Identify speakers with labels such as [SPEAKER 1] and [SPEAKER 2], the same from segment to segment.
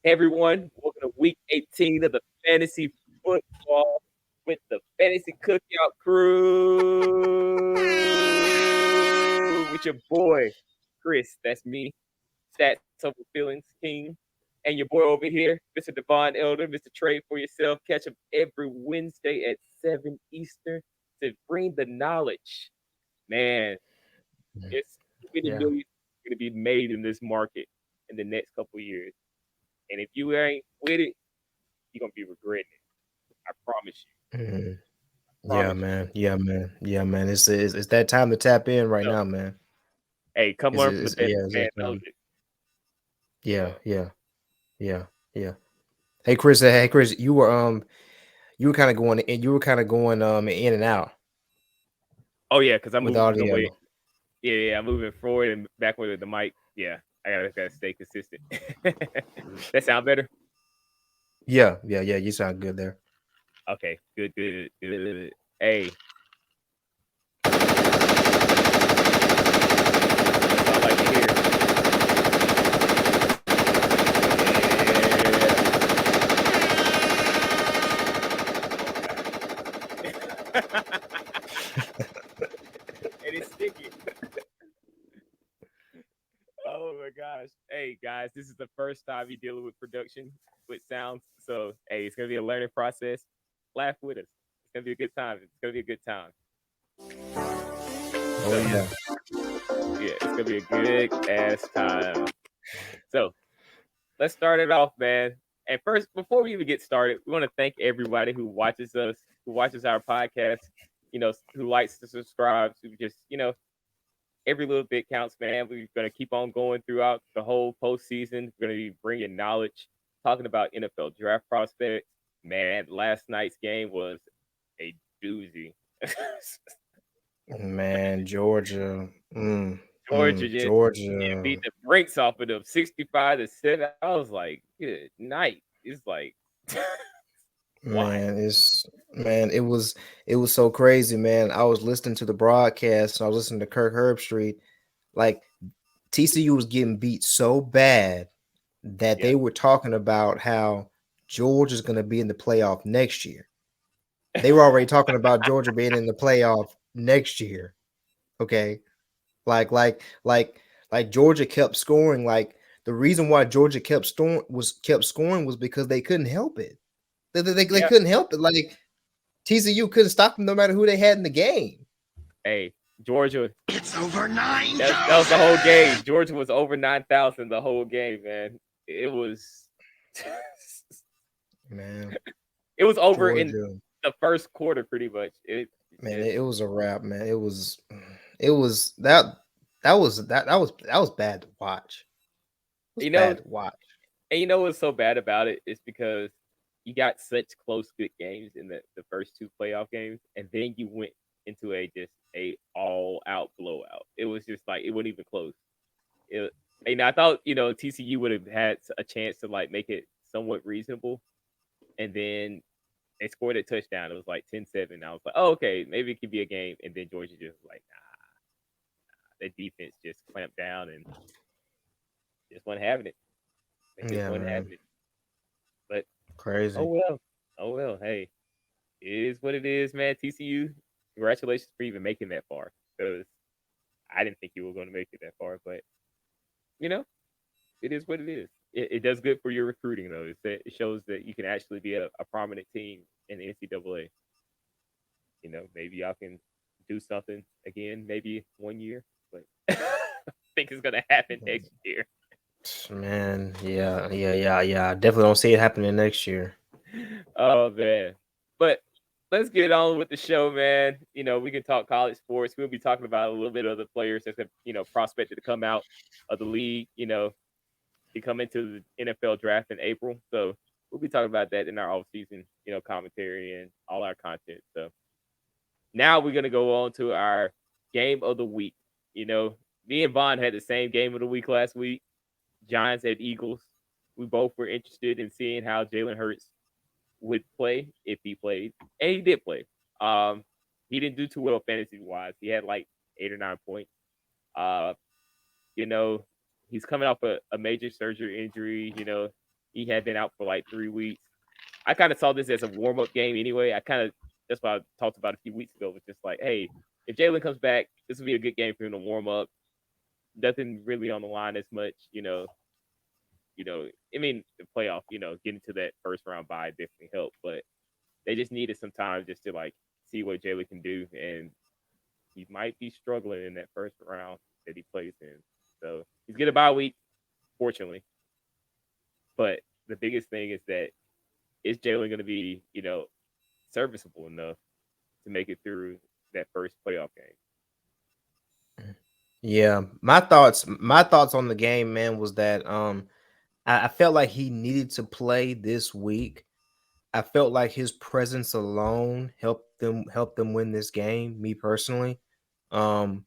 [SPEAKER 1] Hey everyone, welcome to week 18 of the fantasy football with the Fantasy Cookout crew. With your boy, Chris, that's me, Stats Over Feelings King, and your boy over here, Mr. Davon Elder, Mr. Trade for Yourself. Catch him every Wednesday at 7 Eastern to bring the knowledge. Man, it's too many
[SPEAKER 2] Yeah.
[SPEAKER 1] millions going to be made in this market in the next couple years. And if you ain't with it, you're gonna be regretting it. I promise you.
[SPEAKER 2] Mhm. Yeah,
[SPEAKER 1] Promise you.
[SPEAKER 2] man. Yeah, man. Yeah, man. It's that time to tap in right
[SPEAKER 1] So,
[SPEAKER 2] now, man.
[SPEAKER 1] hey, come learn from the best.
[SPEAKER 2] Yeah, it's
[SPEAKER 1] Man
[SPEAKER 2] that
[SPEAKER 1] knows
[SPEAKER 2] time.
[SPEAKER 1] it.
[SPEAKER 2] Yeah, yeah, yeah, yeah. Hey Chris, you were kind of going in and out
[SPEAKER 1] Oh yeah, because I'm
[SPEAKER 2] with
[SPEAKER 1] moving away.
[SPEAKER 2] audio.
[SPEAKER 1] Yeah, I'm moving forward and backward with the mic. Yeah, I gotta stay consistent. That sound better?
[SPEAKER 2] Yeah. You sound good there.
[SPEAKER 1] Okay, good. Hey, that's what I like to hear. Yeah. And it's sticky. Oh my gosh. Hey guys, this is the first time you're dealing with production with sounds. So hey, it's gonna be a learning process. Laugh with us. It's gonna be a good time. It's gonna be a good time.
[SPEAKER 2] Oh
[SPEAKER 1] So
[SPEAKER 2] yeah.
[SPEAKER 1] yeah, it's gonna be a good ass time. So let's start it off, man. And first, before we even get started, we want to thank everybody who watches us, who watches our podcast, who likes to subscribe, who just, every little bit counts, man. We're gonna keep on going throughout the whole postseason. We're gonna be bringing knowledge, talking about NFL draft prospects. Man, last night's game was a doozy.
[SPEAKER 2] Man, Georgia.
[SPEAKER 1] Beat
[SPEAKER 2] Georgia.
[SPEAKER 1] the brakes off of them, 65-7. I was like, good night. It's like, why?
[SPEAKER 2] Man, it was so crazy, man. I was listening to the broadcast and I was listening to Kirk Herbstreit. Like TCU was getting beat so bad that
[SPEAKER 1] Yeah.
[SPEAKER 2] they were talking about how Georgia's going to be in the playoff next year. They were already talking about Georgia being in the playoff next year. Okay, like like like like Georgia kept scoring. Like the reason why Georgia kept scoring was because they couldn't help it. They
[SPEAKER 1] Yeah.
[SPEAKER 2] couldn't help it. Like TCU couldn't stop them no matter who they had in the game.
[SPEAKER 1] Hey, Georgia.
[SPEAKER 3] It's over
[SPEAKER 1] That was the whole
[SPEAKER 3] 9,000.
[SPEAKER 1] game. Georgia was over 9,000 the whole game, man. It was
[SPEAKER 2] Man,
[SPEAKER 1] it was over in
[SPEAKER 2] Georgia.
[SPEAKER 1] the first quarter, pretty much. It
[SPEAKER 2] Man,
[SPEAKER 1] just
[SPEAKER 2] it was a wrap, man. It was that was bad to watch. It was
[SPEAKER 1] you know,
[SPEAKER 2] bad to watch.
[SPEAKER 1] and you know what's so bad about it is because you got such close good games in the first two playoff games, and then you went into a all out blowout. It was just like it wasn't even close. It, and I thought TCU would have had a chance to like make it somewhat reasonable, and then they scored a touchdown. It was like 10-7. I was like, oh, okay, maybe it could be a game. And then Georgia just was like, nah, the defense just clamped down and just wasn't having it. They just
[SPEAKER 2] Yeah,
[SPEAKER 1] wasn't
[SPEAKER 2] man.
[SPEAKER 1] having it. But oh
[SPEAKER 2] Crazy.
[SPEAKER 1] well. Oh well. Hey, it is what it is, man. TCU, congratulations for even making that far. Because I didn't think you were going to make it that far. But, you know, it is what it is. It does good for your recruiting, though. It shows that you can actually be a prominent team in the NCAA. Maybe y'all can do something again, maybe 1 year, but I think it's gonna happen next year.
[SPEAKER 2] Man, yeah. I definitely don't see it happening next year.
[SPEAKER 1] Oh man. But let's get on with the show, man. We can talk college sports. We'll be talking about a little bit of the players that's prospected to come out of the league, to come into the NFL draft in April. So we'll be talking about that in our off season, commentary and all our content. So now we're gonna go on to our game of the week. You know, me and Vaughn had the same game of the week last week. Giants at Eagles. We both were interested in seeing how Jalen Hurts would play if he played, and he did play. Um, he didn't do too well fantasy wise. He had like 8 or 9 points. Uh, you know, he's coming off a major surgery injury. He had been out for like 3 weeks. I kind of saw this as a warm up game anyway. That's what I talked about a few weeks ago. Was just like, hey, if Jalen comes back, this will be a good game for him to warm up. Nothing really on the line as much, I mean, the playoff, getting to that first round bye definitely helped, but they just needed some time just to like see what Jalen can do, and he might be struggling in that first round that he plays in. So he's getting a bye week, fortunately. But the biggest thing is that is Jalen going to be, serviceable enough to make it through that first playoff game?
[SPEAKER 2] Yeah, my thoughts on the game, man, was that I felt like he needed to play this week. I felt like his presence alone helped them win this game, me personally. Um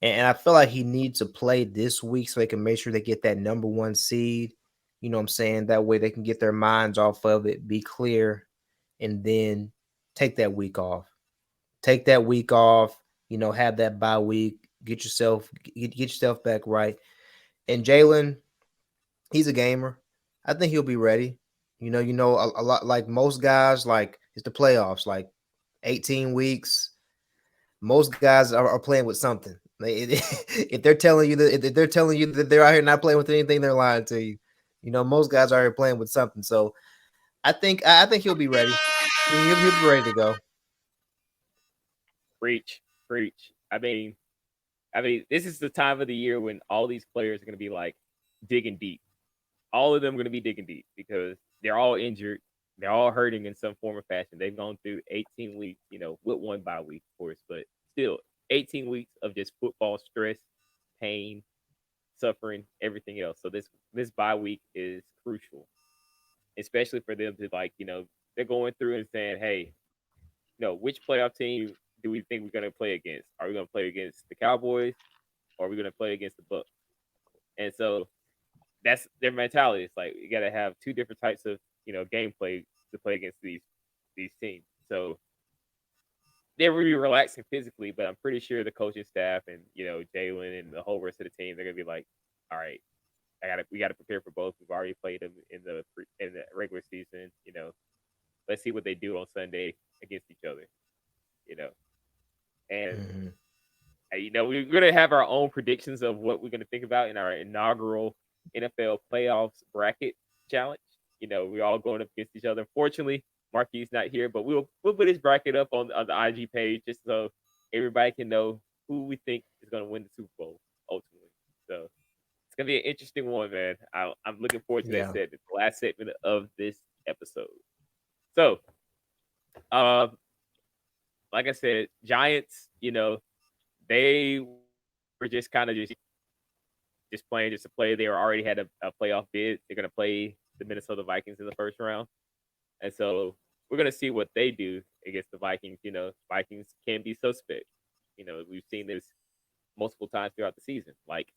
[SPEAKER 2] and I feel like he needs to play this week so they can make sure they get that number one seed. You know what I'm saying? That way they can get their minds off of it, be clear, and then take that week off. Take that week off, have that bye week, get yourself back right. And Jalen, he's a gamer. I think he'll be ready. A lot like most guys, like it's the playoffs, like 18 weeks. Most guys are playing with something. If they're telling you that they're out here not playing with anything, they're lying to you. Most guys are here playing with something. So I think he'll be ready. He'll be ready to go.
[SPEAKER 1] Preach, preach. I mean, this is the time of the year when all these players are going to be like digging deep. All of them are going to be digging deep because they're all injured. They're all hurting in some form or fashion. They've gone through 18 weeks, with one bye week, of course, but still 18 weeks of just football stress, pain, suffering, everything else. So this bye week is crucial, especially for them to like, they're going through and saying, hey, which playoff team do we think we're going to play against? Are we going to play against the Cowboys or are we going to play against the Bucs? And so that's their mentality. It's like you got to have two different types of gameplay to play against these teams. So they're really relaxing physically, but I'm pretty sure the coaching staff and Jalen and the whole rest of the team, they're gonna be like, all right, we gotta prepare for both. We've already played them in the regular season. Let's see what they do on Sunday against each other. You know, and
[SPEAKER 2] Mhm.
[SPEAKER 1] we're gonna have our own predictions of what we're gonna think about in our inaugural NFL playoffs bracket challenge. We're all going up against each other. Fortunately, Marquis not here, but we'll put his bracket up on the IG page just so everybody can know who we think is gonna win the Super Bowl ultimately. So it's gonna be an interesting one, man. I'm looking forward to that
[SPEAKER 2] Yeah.
[SPEAKER 1] segment, the last segment of this episode. So, um, like I said, Giants, they were just kind of just playing just to play. They already had a playoff bid. They're gonna play the Minnesota Vikings in the first round, and so we're gonna see what they do against the Vikings. Vikings can be suspect. We've seen this multiple times throughout the season. Like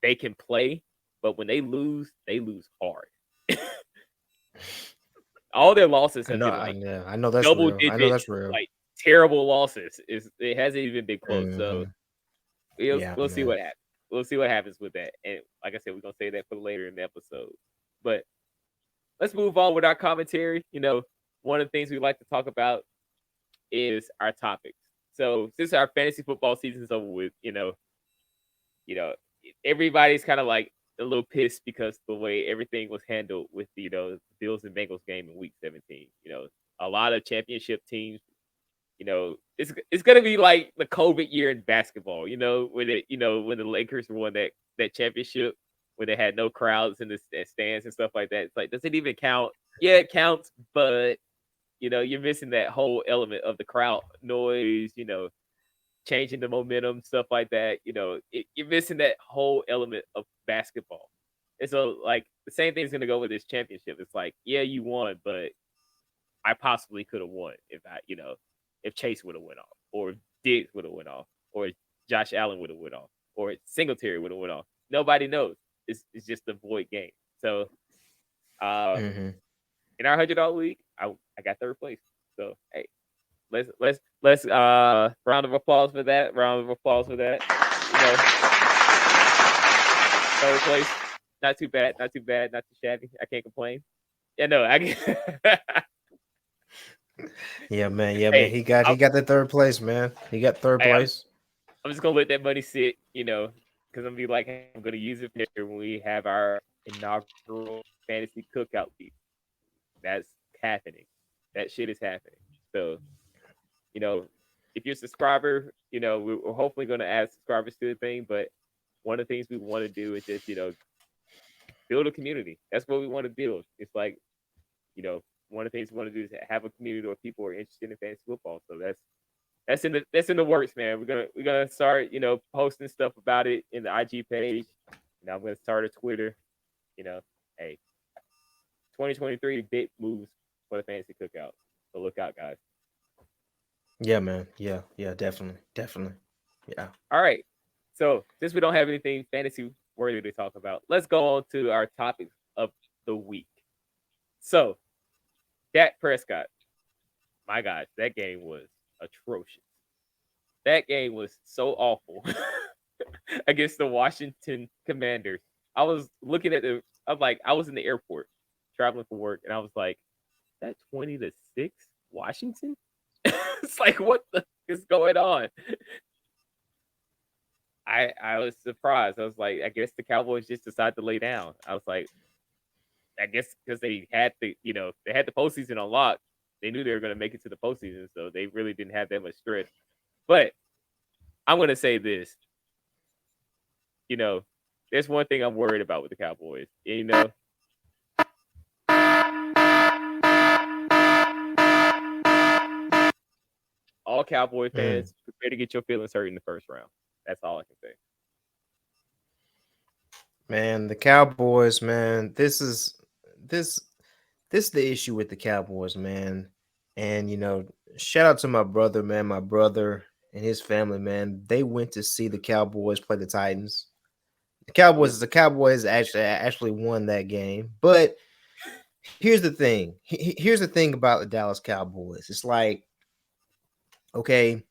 [SPEAKER 1] they can play, but when they lose hard. All their losses
[SPEAKER 2] I
[SPEAKER 1] have
[SPEAKER 2] know.
[SPEAKER 1] been
[SPEAKER 2] I
[SPEAKER 1] like
[SPEAKER 2] know. I know that's
[SPEAKER 1] double
[SPEAKER 2] real. I know
[SPEAKER 1] digit,
[SPEAKER 2] that's real.
[SPEAKER 1] like terrible losses. It hasn't even been close. So
[SPEAKER 2] Mhm.
[SPEAKER 1] we'll
[SPEAKER 2] Yeah,
[SPEAKER 1] we'll see
[SPEAKER 2] man.
[SPEAKER 1] what happens. We'll see what happens with that. And like I said, we're gonna say that for later in the episode. But let's move on with our commentary. One of the things we like to talk about is our topics. So since our fantasy football season is over with, you know, everybody's kind of like a little pissed because the way everything was handled with the Bills and Bengals game in Week 17. A lot of championship teams. It's gonna be like the COVID year in basketball. When the Lakers won that championship, when they had no crowds in the stands and stuff like that. It's like, does it even count? Yeah, it counts, but you're missing that whole element of the crowd noise. Changing the momentum, stuff like that. You're missing that whole element of basketball. And so, like, the same thing's gonna go with this championship. It's like, yeah, you won, but I possibly could have won if Chase would have went off, or if Diggs would have went off, or if Josh Allen would have went off, or if Singletary would have went off. Nobody knows. It's just a void game. So, uh,
[SPEAKER 2] Mhm.
[SPEAKER 1] in our $100 league, I got third place. So hey, let's round of applause for that. Round of applause for that. Third place. Not too bad. Not too bad. Not too shabby. I can't complain. Yeah, no, I
[SPEAKER 2] Yeah, man. Yeah, man.
[SPEAKER 1] hey,
[SPEAKER 2] He
[SPEAKER 1] I'm,
[SPEAKER 2] got the third place, man. He got third
[SPEAKER 1] hey,
[SPEAKER 2] place.
[SPEAKER 1] I'm just gonna let that money sit, because I'm gonna be like, hey, I'm gonna use it next year when we have our inaugural fantasy cookout league. That's happening. That shit is happening. So, you know, if you're a subscriber, we're hopefully gonna add subscribers to the thing. But one of the things we want to do is just, build a community. That's what we want to build. It's like, one of the things we want to do is have a community where people are interested in fantasy football. So that's in the works, man. We're gonna start, posting stuff about it in the IG page. I'm gonna start a Twitter. Hey, 2023 big moves for the fantasy cookout. So look out, guys.
[SPEAKER 2] Yeah, man. Yeah, yeah, definitely, definitely. Yeah.
[SPEAKER 1] All right. So since we don't have anything fantasy worthy to talk about, let's go on to our topic of the week. So Dak Prescott, my gosh, that game was atrocious. That game was so awful against the Washington Commanders. I was looking at I was in the airport traveling for work, and I was like, that 20-6 Washington? It's like, what the is going on? I was surprised. I was like, I guess the Cowboys just decided to lay down. I was like, I guess because they had the postseason on lock. They knew they were going to make it to the postseason, so they really didn't have that much stress. But I'm going to say this. There's one thing I'm worried about with the Cowboys. All Cowboy
[SPEAKER 2] Mm.
[SPEAKER 1] fans, prepare to get your feelings hurt in the first round. That's all I can say.
[SPEAKER 2] Man, the Cowboys, man. This this is the issue with the Cowboys, man. And shout out to my brother, man. My brother and his family, man. They went to see the Cowboys play the Titans.
[SPEAKER 1] Ooh,
[SPEAKER 2] The Cowboys actually won that game. But here's the thing. Here's the thing about the Dallas Cowboys. It's like, okay,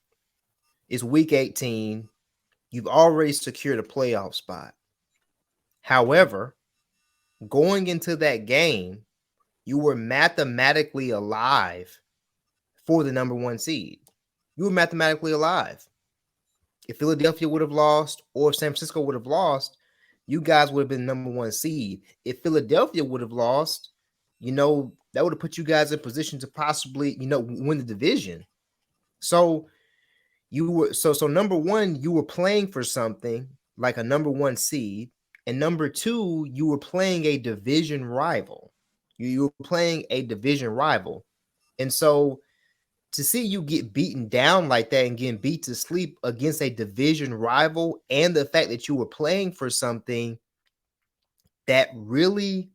[SPEAKER 2] it's week 18. You've already secured a playoff spot. However, going into that game, you were mathematically alive for the number one seed. You were mathematically alive. If Philadelphia would have lost or if San Francisco would have lost, you guys would have been number one seed. If Philadelphia would have lost, that would have put you guys in position to possibly, win the division. So so number one, you were playing for something like a number one seed, and number two, you were playing a division rival. You were playing a division rival, and so to see you get beaten down like that and getting beat to sleep against a division rival, and the fact that you were playing for something that really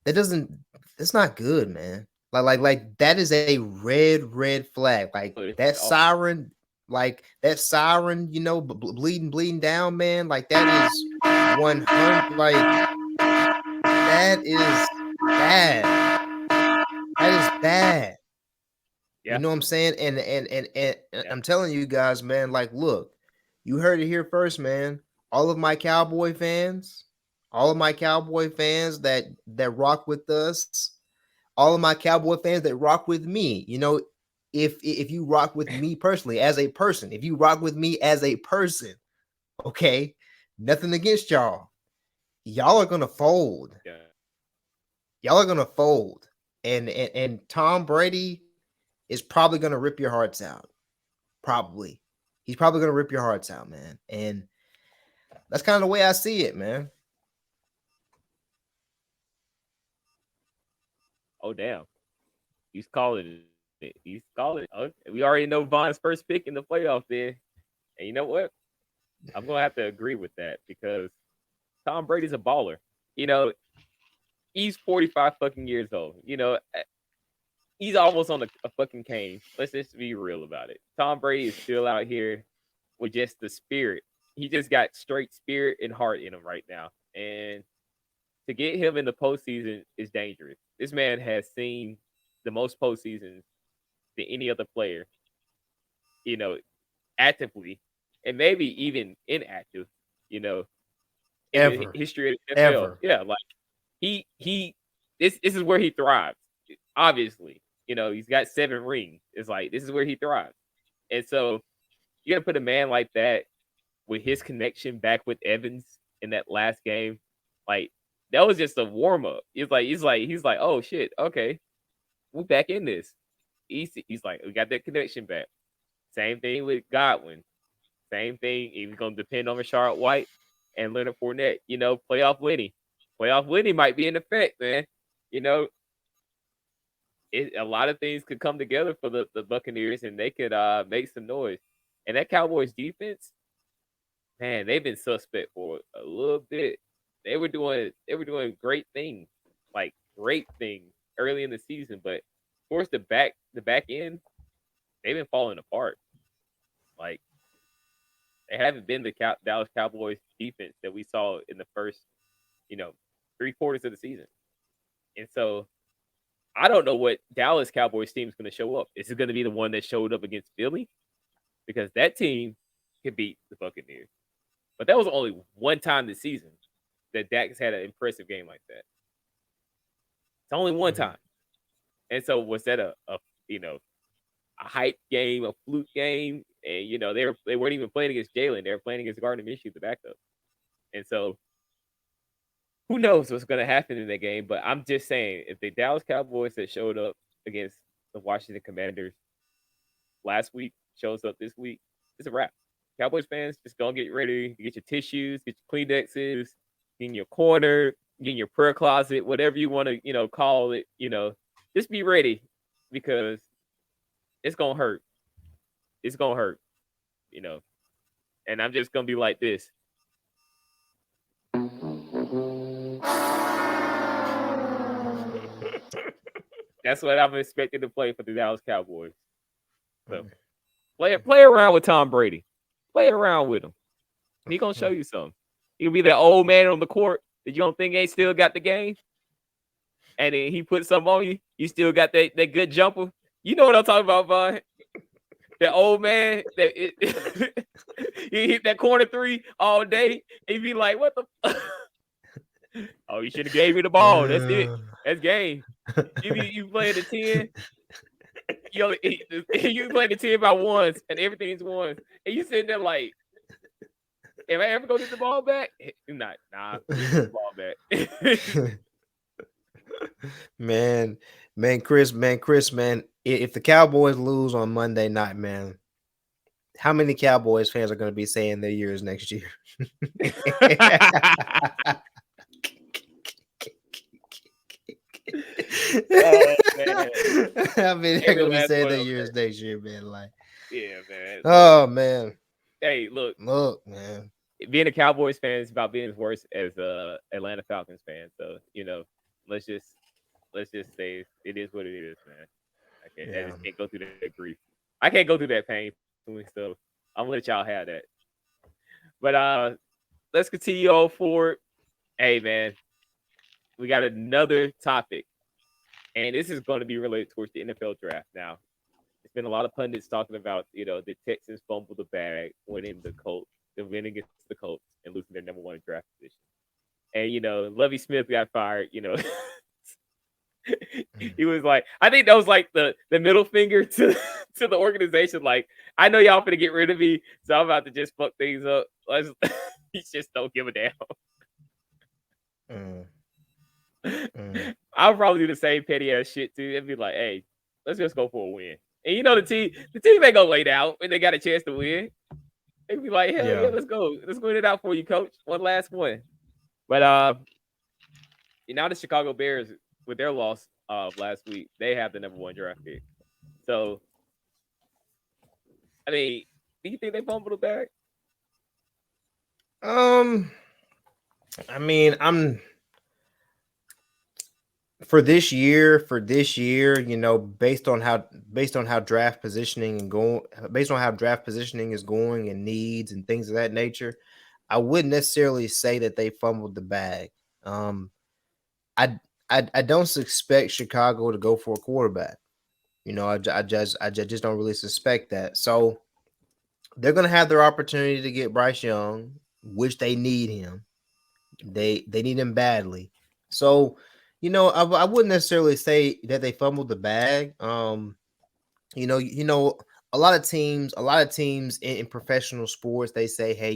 [SPEAKER 2] that doesn't it's not good, man. Like that is a red flag. Like
[SPEAKER 1] it's
[SPEAKER 2] that
[SPEAKER 1] all
[SPEAKER 2] siren, bleeding down, man. Like that is 100. Like that is bad. That is bad. You
[SPEAKER 1] yeah.
[SPEAKER 2] know what I'm saying? And
[SPEAKER 1] Yeah.
[SPEAKER 2] I'm telling you guys, man. Like, look, you heard it here first, man. All of my Cowboy fans, all of my Cowboy fans that rock with us, all of my Cowboy fans that rock with me. If you rock with me personally as a person, if you rock with me as a person, okay, nothing against y'all. Y'all are gonna fold.
[SPEAKER 1] Yeah.
[SPEAKER 2] Y'all are gonna fold. And Tom Brady is probably gonna rip your hearts out. Probably. He's probably gonna rip your hearts out, man. And that's kind of the way I see it, man.
[SPEAKER 1] Oh damn. He's calling it. He's calling it. Okay. We already know Von's first pick in the playoff there. And you know what? I'm gonna have to agree with that because Tom Brady's a baller. You know, he's 45 fucking years old. He's almost on a fucking cane. Let's just be real about it. Tom Brady is still out here with just the spirit. He just got straight spirit and heart in him right now. And to get him in the postseason is dangerous. This man has seen the most postseasons than any other player, you know, actively and maybe even inactive, you know. in the
[SPEAKER 2] Ever.
[SPEAKER 1] history of the NFL.
[SPEAKER 2] Ever.
[SPEAKER 1] Yeah, like he this is where he thrives. Obviously, he's got 7 rings. It's like this is where he thrives. And so you got to put a man like that with his connection back with Evans in that last game. Like that was just a warm up. He's like, oh shit, okay, we're back in this. He's like, we got that connection back. Same thing with Godwin. Same thing. He's gonna depend on Rashard White and Leonard Fournette. Playoff Lenny. Playoff Lenny might be in effect, man. You know, a lot of things could come together for the Buccaneers, and they could make some noise. And that Cowboys defense, man, they've been suspect for a little bit. They were doing great things, like great things early in the season, but towards the back end, they've been falling apart. Like they haven't been the Dallas Cowboys defense that we saw in the first, 3/4 of the season. And so I don't know what Dallas Cowboys team is going to show up. Is it going to be the one that showed up against Philly? Because that team could beat the Buccaneers. But that was only one time this season that Dak's had an impressive game like that. It's only one time. And so was that a hype game, a fluke game? And they weren't even playing against Jalen. They were playing against Gardner Minshew, the backup. And so who knows what's going to happen in that game? But I'm just saying, if the Dallas Cowboys that showed up against the Washington Commanders last week shows up this week, it's a wrap. Cowboys fans, just go get ready, get your tissues, get your Kleenexes, get in your corner, get in your prayer closet, whatever you want to, call it. Just be ready because it's gonna hurt. It's gonna hurt. And I'm just gonna be like this. That's what I'm expecting to play for the Dallas Cowboys. So play around with Tom Brady. Play around with him. He gonna show you something. He'll be that old man on the court that you don't think ain't still got the game. And then he put something on you. You still got that good jumper. You know what I'm talking about, Vaughn? That old man that he hit that corner 3 all day. He'd be like, "What the? Oh, you should have gave me the ball. That's it. That's game. You play the 10. You play the 10 by ones, and everything's ones, and you sitting there like, am I ever gonna get the ball back? Nah, get the ball back."
[SPEAKER 2] Chris, if the Cowboys lose on Monday night, man, how many Cowboys fans are going to be saying their years next year?
[SPEAKER 1] Oh, man.
[SPEAKER 2] I mean, they're going to be saying their years next year, man. Like,
[SPEAKER 1] yeah, man.
[SPEAKER 2] Oh, man.
[SPEAKER 1] Hey, look,
[SPEAKER 2] man.
[SPEAKER 1] Being a Cowboys fan is about being as worse as Atlanta Falcons fan. So, let's just say it is what it is, man. I just can't go through that grief. I can't go through that pain. So I'm gonna let y'all have that. But let's continue on forward. Hey, man, we got another topic, and this is going to be related towards the NFL draft. Now, there's been a lot of pundits talking about the Texans fumbled the bag, winning against the Colts and losing their number 1 draft position. And Lovie Smith got fired. He was like, I think that was like the middle finger to the organization. Like, I know y'all finna get rid of me, so I'm about to just fuck things up. He just don't give a damn. I'll probably do the same petty ass shit too. It'd be like, hey, let's just go for a win. And the team ain't gonna lay down when they got a chance to win. They'd be like, hell yeah, let's go. Let's win it out for you, coach. One last one. But now the Chicago Bears, with their loss last week, they have the number 1 draft pick. So, I mean, do you think they fumbled the bag?
[SPEAKER 2] I mean, for this year, based on how draft positioning is going and needs and things of that nature, I wouldn't necessarily say that they fumbled the bag. I don't expect Chicago to go for a quarterback. I just don't really suspect that. So they're going to have their opportunity to get Bryce Young, which they need him. They need him badly. So, I wouldn't necessarily say that they fumbled the bag. A lot of teams in professional sports, they say, hey,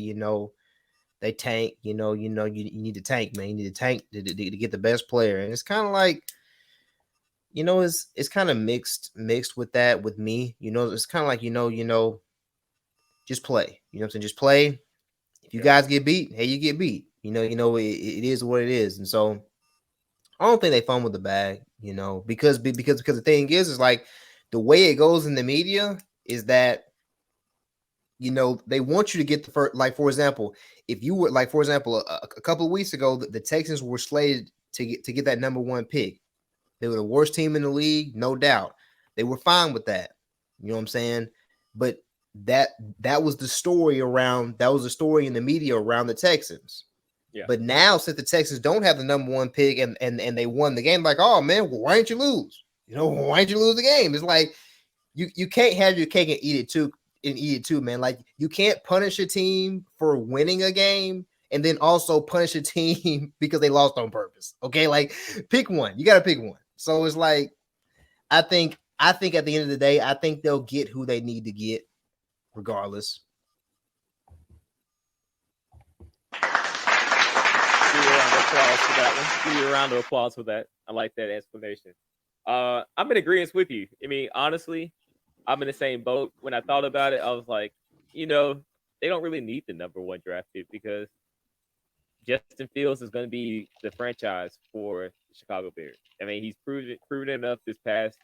[SPEAKER 2] they tank. You need to tank, man. You need to tank to get the best player, and it's kind of like, it's kind of mixed with that with me. It's kind of like, just play. You know what I'm saying? Just play. If you
[SPEAKER 1] Yeah,
[SPEAKER 2] guys get beat, hey, you get beat. It is what it is, and so I don't think they fumbled the bag. Because the thing is like the way it goes in the media is that they want you to get the first. Like for example, if you were like for example a couple of weeks ago, the Texans were slated to get that number one pick. They were the worst team in the league, no doubt. They were fine with that. You know what I'm saying? But that that was the story around. That was the story in the media around the Texans.
[SPEAKER 1] yeah,
[SPEAKER 2] But now, since the Texans don't have the number one pick and they won the game, like, oh man, why didn't you lose? Why didn't you lose the game? It's like you can't have your cake and eat it too, man. Like you can't punish a team for winning a game and then also punish a team because they lost on purpose. Okay, like pick one. You got to pick one. So it's like I think at the end of the day, I think they'll get who they need to get regardless.
[SPEAKER 1] give you a round of applause for that one. Give you a round of applause for that. I like that explanation. I'm in agreement with you. I mean, honestly, I'm in the same boat. When I thought about it, I was like, you know, they don't really need the number one draft pick because Justin Fields is going to be the franchise for the Chicago Bears. I mean, he's proven enough this past,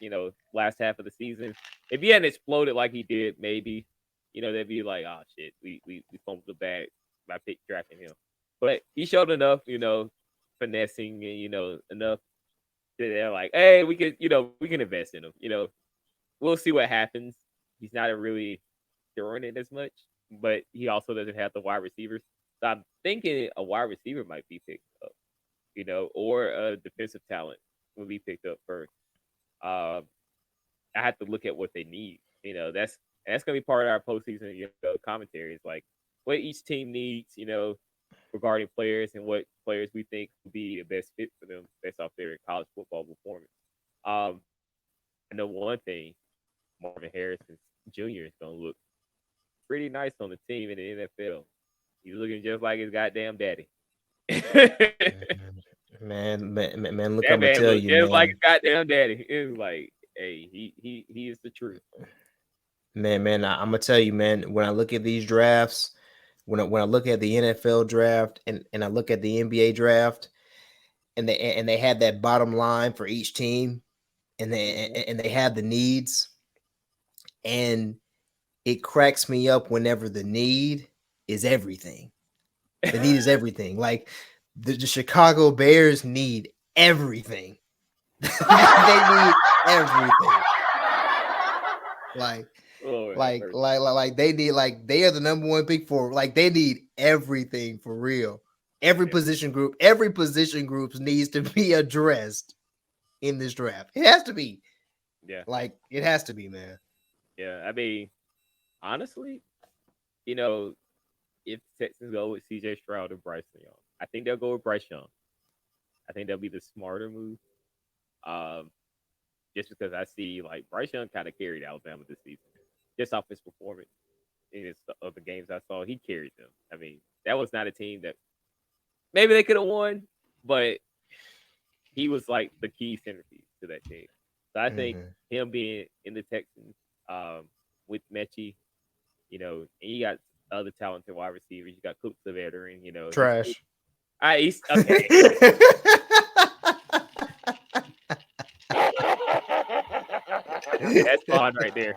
[SPEAKER 1] last half of the season. If he hadn't exploded like he did, maybe, they'd be like, oh shit, we fumbled the bag by pick drafting him. But he showed enough, finessing and enough that they're like, hey, we can invest in him. We'll see what happens. He's not really throwing it as much, but he also doesn't have the wide receivers. So I'm thinking a wide receiver might be picked up, or a defensive talent will be picked up first. Um, I have to look at what they need. That's gonna be part of our postseason, commentary. Is like what each team needs, regarding players and what players we think will be the best fit for them based off their college football performance. Um, I know one thing: Marvin Harrison Jr. is gonna look pretty nice on the team in the NFL. He's looking just like his goddamn daddy. That
[SPEAKER 2] Man, look, I'm gonna
[SPEAKER 1] man
[SPEAKER 2] tell
[SPEAKER 1] look
[SPEAKER 2] you,
[SPEAKER 1] just like
[SPEAKER 2] man.
[SPEAKER 1] his goddamn daddy. It was like, hey, he is the truth.
[SPEAKER 2] Man, I'm gonna tell you, man. When I look at these drafts, when I look at the NFL draft and I look at the NBA draft, and they have that bottom line for each team, and they
[SPEAKER 1] Mhm.
[SPEAKER 2] and they have the needs, and it cracks me up whenever the need is everything. The need is everything. Like the Chicago Bears need everything. They need everything. Like
[SPEAKER 1] Lord have
[SPEAKER 2] like
[SPEAKER 1] mercy.
[SPEAKER 2] like like they need, like, they are the number one pick for, like, they need everything for real.
[SPEAKER 1] Yeah,
[SPEAKER 2] Every position groups needs to be addressed in this draft. It has to be.
[SPEAKER 1] yeah,
[SPEAKER 2] Like, it has to be, man.
[SPEAKER 1] yeah. I mean, honestly, if Texans go with CJ Stroud and Bryce Young, I think they'll go with Bryce Young. I think that'll be the smarter move. Um, just because I see like Bryce Young kind of carried Alabama this season, just off his performance in his of the games I saw, he carried them. I mean, that was not a team that maybe they could have won, but he was like the key centerpiece to that team. So I think
[SPEAKER 2] Mhm.
[SPEAKER 1] him being in the Texans with Mechie, and you got other talented wide receivers. You got Cook, the veteran.
[SPEAKER 2] Trash.
[SPEAKER 1] He's okay. That's fun right there.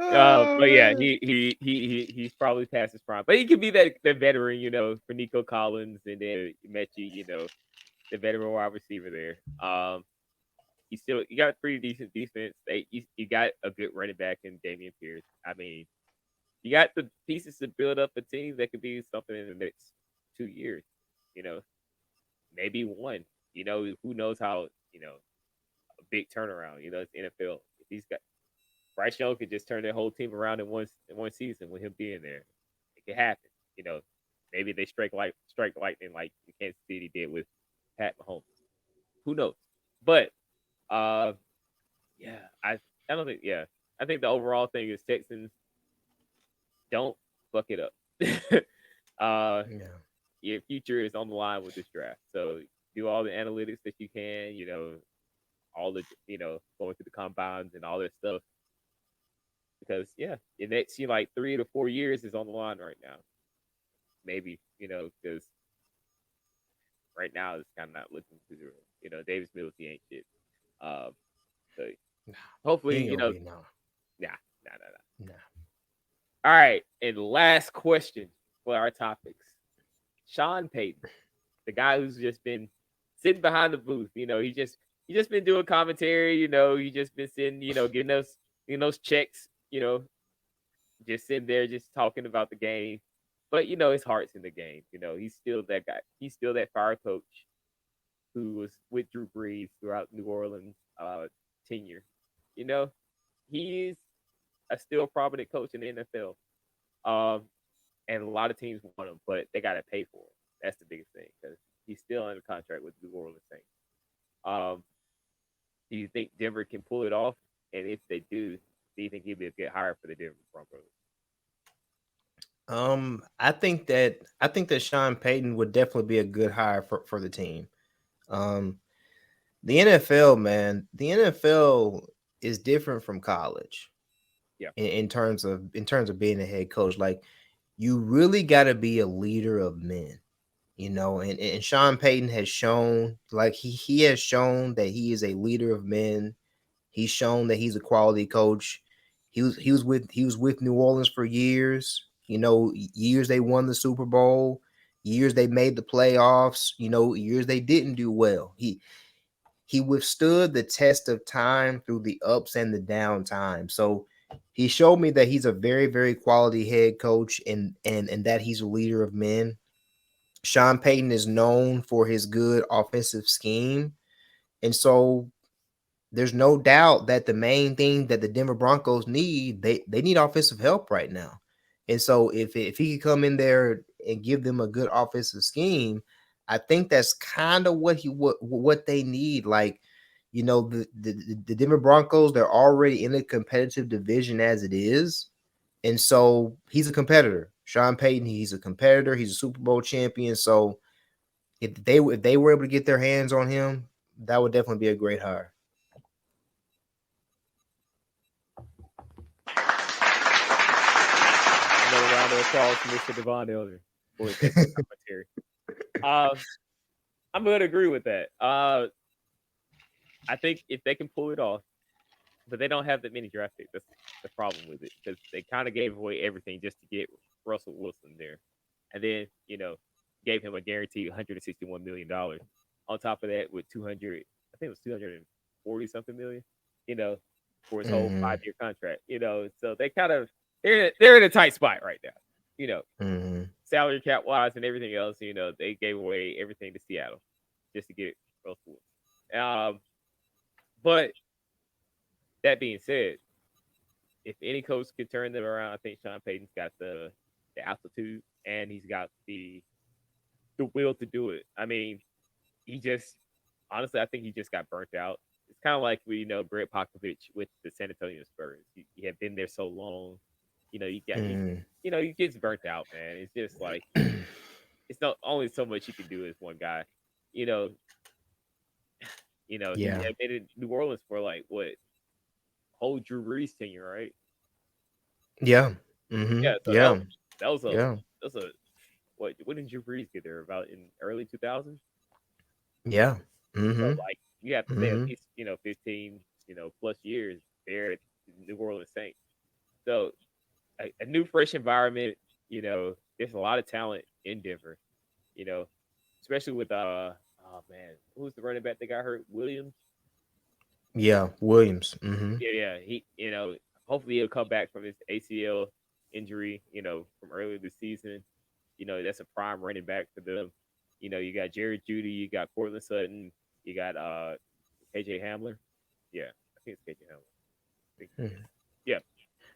[SPEAKER 2] Oh
[SPEAKER 1] But yeah,
[SPEAKER 2] man.
[SPEAKER 1] he's probably past his prime, but he could be that veteran, for Nico Collins and then Mechie, the veteran wide receiver there. You got a pretty decent defense. You got a good running back in Damian Pierce. I mean, you got the pieces to build up a team that could be something in the next 2 years. You know, maybe one. Who knows how a big turnaround. It's NFL. If he's got Bryce Young could just turn their whole team around in one season with him being there. It could happen. You know, Maybe they strike lightning like Kansas City did with Pat Mahomes. Who knows? But uh, yeah, I don't think yeah. I think the overall thing is Texans don't fuck it up. uh,
[SPEAKER 2] Yeah.
[SPEAKER 1] your future is on the line with this draft. So do all the analytics that you can. All the going through the combines and all that stuff. Because yeah, the next 3 to 4 years is on the line right now. Maybe because right now it's kind of not looking too good. Davis Mills he ain't shit. Um, so
[SPEAKER 2] He
[SPEAKER 1] hopefully
[SPEAKER 2] ain't gonna be no.
[SPEAKER 1] nah, nah, nah, nah.
[SPEAKER 2] Nah.
[SPEAKER 1] All right, and last question for our topics: Sean Payton, the guy who's just been sitting behind the booth. He just been doing commentary. He just been sitting. Getting those checks. Just sitting there, just talking about the game. But his heart's in the game. He's still that guy. He's still that fire coach who was with Drew Brees throughout New Orleans tenure. You know, he's a still prominent coach in the NFL. Um, and a lot of teams want him, but they got to pay for him. That's the biggest thing because he's still under contract with the New Orleans Saints. Um, do you think Denver can pull it off? And if they do you think he'd be a good hire for the Denver Broncos?
[SPEAKER 2] I think that Sean Payton would definitely be a good hire for the team. Um, the NFL, man, the NFL is different from college
[SPEAKER 1] Yeah,
[SPEAKER 2] in terms of being a head coach. Like you really got to be a leader of men, and Sean Payton has shown, like he has shown that he is a leader of men. He's shown that he's a quality coach. He was with New Orleans for years. Years they won the Super Bowl, years they made the playoffs. Years they didn't do well. He withstood the test of time through the ups and the down times. So he showed me that he's a very, very quality head coach, and that he's a leader of men. Sean Payton is known for his good offensive scheme. And so there's no doubt that the main thing that the Denver Broncos need, they need offensive help right now. And so if he could come in there and give them a good offensive scheme, I think that's kind of what they need. Like, the Denver Broncos, they're already in a competitive division as it is. And so he's a competitor. Sean Payton, he's a competitor. He's a Super Bowl champion. So if they were able to get their hands on him, that would definitely be a great hire.
[SPEAKER 1] another round of applause for Mr. Davon Elder for his excellent commentary. Um, I'm going to agree with that. I think if they can pull it off, but they don't have that many draft picks. That's the problem with it because they kind of gave away everything just to get Russell Wilson there, and then gave him a guaranteed $161 million. On top of that, with 200, I think it was 240 something million. You know, for his whole
[SPEAKER 2] Hmm.
[SPEAKER 1] 5 year contract. So they kind of they're in a tight spot right now. You know,
[SPEAKER 2] Hmm.
[SPEAKER 1] salary cap wise and everything else. They gave away everything to Seattle just to get Russell Wilson. But that being said, if any coach could turn them around, I think Sean Payton's got the altitude and he's got the will to do it. I mean, he just honestly, I think he just got burnt out. It's kind of like Brett Popovich with the San Antonio Spurs. He had been there so long, you got
[SPEAKER 2] Hmm.
[SPEAKER 1] he gets burnt out, man. It's just like it's not only so much you can do as one guy. You know, he
[SPEAKER 2] Yeah.
[SPEAKER 1] had been in New Orleans for like what whole Drew Brees tenure, right?
[SPEAKER 2] Yeah. Hmm.
[SPEAKER 1] Yeah, so that
[SPEAKER 2] Yeah.
[SPEAKER 1] that was a
[SPEAKER 2] Yeah.
[SPEAKER 1] that's a what when did Drew Brees get there? About in early 2000s.
[SPEAKER 2] Yeah.
[SPEAKER 1] So
[SPEAKER 2] Hmm.
[SPEAKER 1] like you have to say at
[SPEAKER 2] Hmm.
[SPEAKER 1] least 15 plus years there at New Orleans Saints. So a new fresh environment. There's a lot of talent in Denver. You know, especially with oh man, who's the running back that got hurt? Williams.
[SPEAKER 2] Yeah. Williams. Hmm.
[SPEAKER 1] Yeah. He hopefully he'll come back from his ACL injury. From earlier this season. That's a prime running back for them. You got Jared Judy, you got Cortland Sutton, you got KJ Hamler. Yeah, I think it's KJ Hamler. I think, yeah,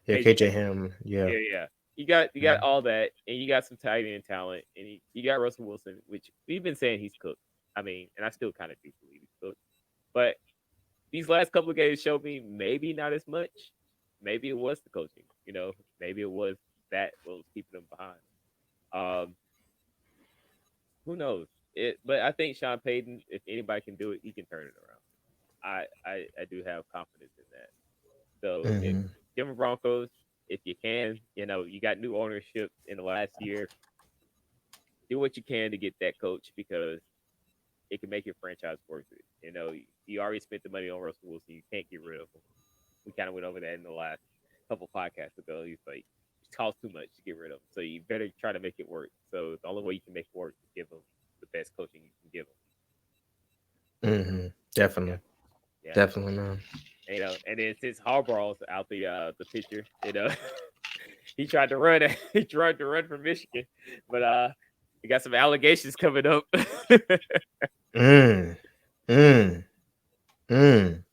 [SPEAKER 2] Yeah.
[SPEAKER 1] KJ
[SPEAKER 2] KJ Ham. Yeah.
[SPEAKER 1] Yeah, yeah. You got all that, and you got some tight end talent, and you got Russell Wilson, which we've been saying he's cooked. I mean, and I still kind of do believe he's cooked. But these last couple of games showed me maybe not as much. Maybe it was the coaching. Maybe it was that what was keeping them behind. Um, who knows? But I think Sean Payton, if anybody can do it, he can turn it around. I do have confidence in that. So if
[SPEAKER 2] Mhm.
[SPEAKER 1] Denver Broncos, if you can, you got new ownership in the last year. Do what you can to get that coach because it can make your franchise worth it. You already spent the money on Russell Wilson. You can't get rid of him. We kind of went over that in the last couple podcasts ago. He's like, it costs too much to get rid of him. So you better try to make it work. So the only way you can make it work is give him the best coaching you can give him.
[SPEAKER 2] Definitely,
[SPEAKER 1] Yeah, yeah.
[SPEAKER 2] definitely, man.
[SPEAKER 1] And then since Harbaugh's out the picture, he tried to run. He tried to run from Michigan, but he got some allegations coming up.
[SPEAKER 2] Mm, mm, mm.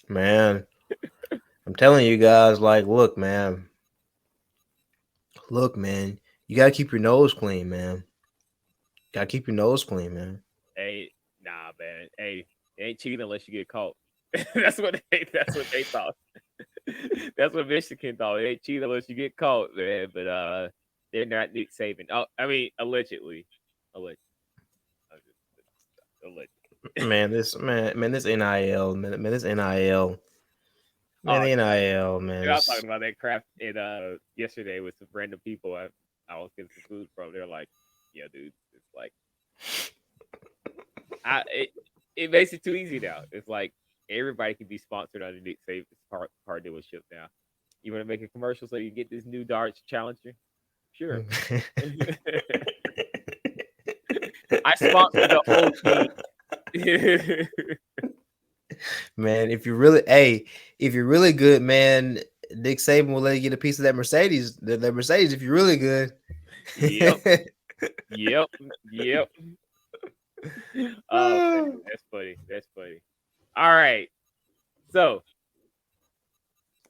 [SPEAKER 2] Man, I'm telling you guys, like, look, man, you gotta keep your nose clean, man. Gotta keep your nose clean, man.
[SPEAKER 1] Hey, nah, man. Hey, it ain't cheating unless you get caught. That's what they thought. That's what Michigan thought. It ain't cheating unless you get caught, man. But they're not Nick Saban. Oh, I mean, allegedly, allegedly, allegedly.
[SPEAKER 2] Man, this NIL, this NIL, man,
[SPEAKER 1] Oh,
[SPEAKER 2] the NIL, man.
[SPEAKER 1] I was talking about that crap in yesterday with some random people I was getting some food from. They're like, yeah, dude, it's like it makes it too easy now. It's like everybody can be sponsored under Nick Saban's car dealership now. You want to make a commercial so you can get this new darts challenger? Sure. I sponsor the whole team.
[SPEAKER 2] Man, if you're really good, man, Nick Saban will let you get a piece of that Mercedes. That Mercedes, if you're really good.
[SPEAKER 1] Yep. Yep. Yep. Oh man, that's funny. That's funny. All right. So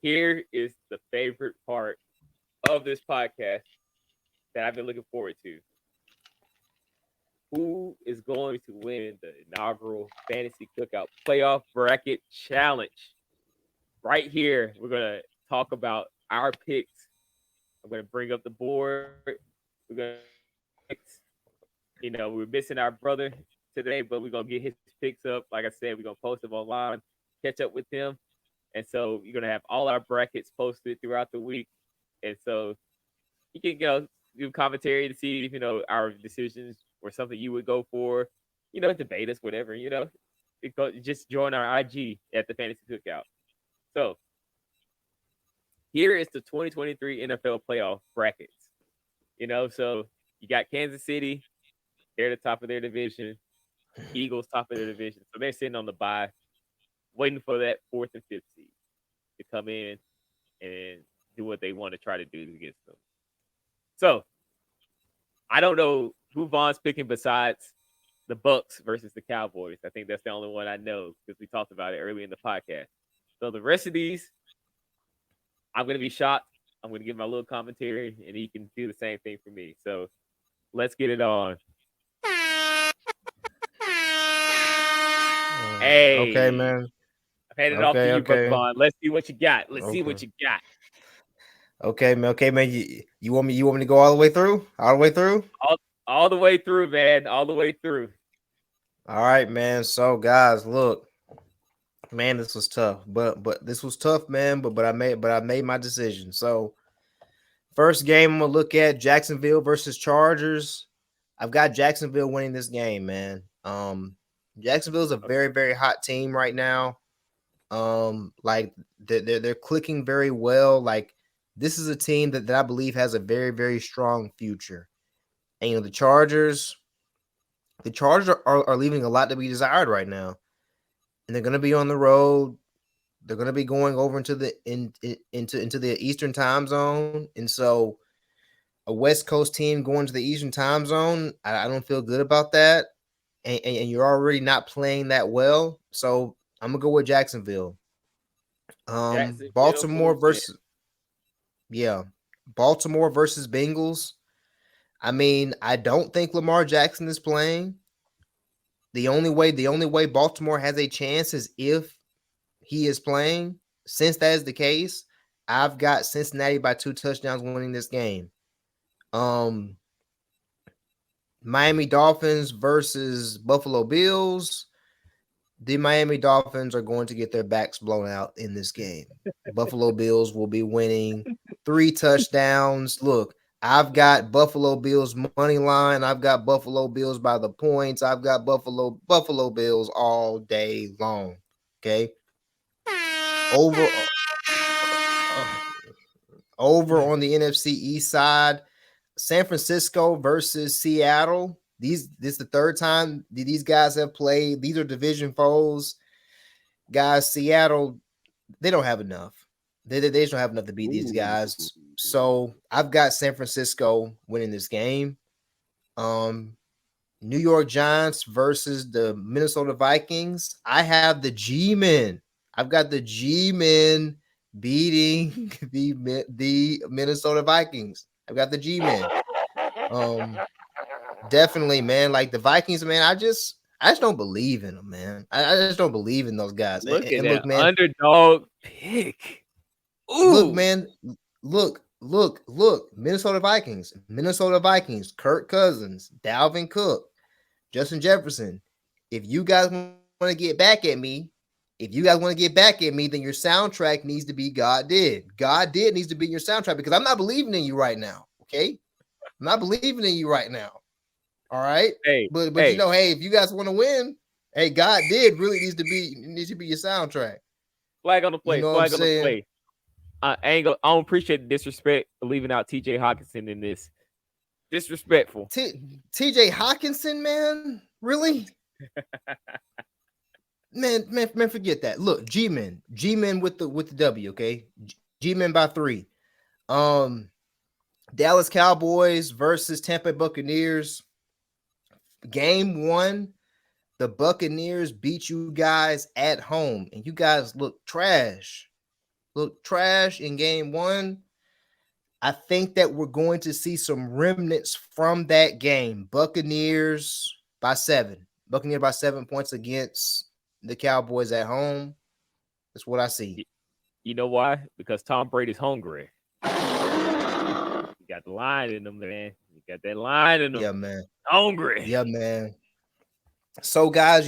[SPEAKER 1] here is the favorite part of this podcast that I've been looking forward to. Who is going to win the inaugural Fantasy Cookout Playoff Bracket Challenge? Right here, we're going to talk about our picks. I'm going to bring up the board. We're going to picks. We're missing our brother today, but we're going to get his picks up. Like I said, we're going to post them online, catch up with him. And so you're going to have all our brackets posted throughout the week. And so you can do commentary to see if our decisions or something you would go for. Debate us, whatever. Just join our IG at the Fantasy Cookout. So here is the 2023 NFL playoff brackets. So you got Kansas City, they're the top of their division. Eagles top of their division, so they're sitting on the bye, waiting for that fourth and fifth seed to come in and do what they want to try to do against them. So I don't know who Vaughn's picking besides the Bucs versus the Cowboys. I think that's the only one I know because we talked about it early in the podcast. So the rest of these, I'm going to be shocked. I'm going to give my little commentary, and he can do the same thing for me. So let's get it on.
[SPEAKER 2] Okay,
[SPEAKER 1] Hey,
[SPEAKER 2] man.
[SPEAKER 1] I've handed it off to you, Brother
[SPEAKER 2] Okay.
[SPEAKER 1] Vaughn. Let's see what you got. Let's see
[SPEAKER 2] Okay.
[SPEAKER 1] what you got.
[SPEAKER 2] Okay, man. Okay, man. You want me to go all the way through? All the way through?
[SPEAKER 1] All the way through, man. All the way through.
[SPEAKER 2] All right, man. So, guys, look, man, this was tough, but this was tough, man. But I made my decision. So, first game I'm gonna look at Jacksonville versus Chargers. I've got Jacksonville winning this game, man. Jacksonville is a very, very hot team right now. Like they're clicking very well. Like this is a team that I believe has a very, very strong future. And the Chargers are leaving a lot to be desired right now. And they're gonna be on the road. They're gonna be going over into the Eastern time zone. And so a West Coast team going to the Eastern time zone, I don't feel good about that. And you're already not playing that well. So I'm gonna go with Jacksonville.
[SPEAKER 1] Jacksonville for the
[SPEAKER 2] Baltimore
[SPEAKER 1] win.
[SPEAKER 2] versus yeah, Baltimore versus Bengals. I mean, I don't think Lamar Jackson is playing. The only way Baltimore has a chance is if he is playing. Since that is the case, I've got Cincinnati by 2 touchdowns winning this game. Miami Dolphins versus Buffalo Bills. The Miami Dolphins are going to get their backs blown out in this game. Buffalo Bills will be winning 3 touchdowns. Look, I've got Buffalo Bills money line. I've got Buffalo Bills by the points. I've got Buffalo Bills all day long. Okay. Over on the NFC East side, San Francisco versus Seattle. This is the third time these guys have played. These are division foes. Guys, Seattle, they don't have enough. They just don't have enough to beat these guys. So I've got San Francisco winning this game. New York Giants versus the Minnesota Vikings. I have the G-Men. I've got the G-Men beating the Minnesota Vikings. I've got the G-Men. Definitely, man. Like the Vikings, man. I just don't believe in them, man. I just don't believe in those guys.
[SPEAKER 1] Look at
[SPEAKER 2] And
[SPEAKER 1] that
[SPEAKER 2] look, man.
[SPEAKER 1] underdog pick.
[SPEAKER 2] Ooh. Look, man. Look. Minnesota Vikings. Kirk Cousins, Dalvin Cook, Justin Jefferson. If you guys want to get back at me, then your soundtrack needs to be God Did. God Did needs to be your soundtrack because I'm not believing in you right now. Okay, I'm not believing in you right now. All right. But hey, if you guys want to win, hey, God Did really needs to be your soundtrack.
[SPEAKER 1] Flag on the play. Flag on the play. I don't appreciate the disrespect for leaving out TJ Hawkinson in this. Disrespectful.
[SPEAKER 2] TJ Hawkinson, man, really? man, forget that. Look, G-Men with the W, okay? G-Men by 3. Dallas Cowboys versus Tampa Buccaneers. Game 1, the Buccaneers beat you guys at home, and you guys look trash. In game 1. I think that we're going to see some remnants from that game. Buccaneers by 7 points against the Cowboys at home. That's what I see.
[SPEAKER 1] You know why? Because Tom Brady's hungry. You got the line in him, man. You got that line in him.
[SPEAKER 2] Yeah, man.
[SPEAKER 1] Hungry.
[SPEAKER 2] Yeah, man. So, guys,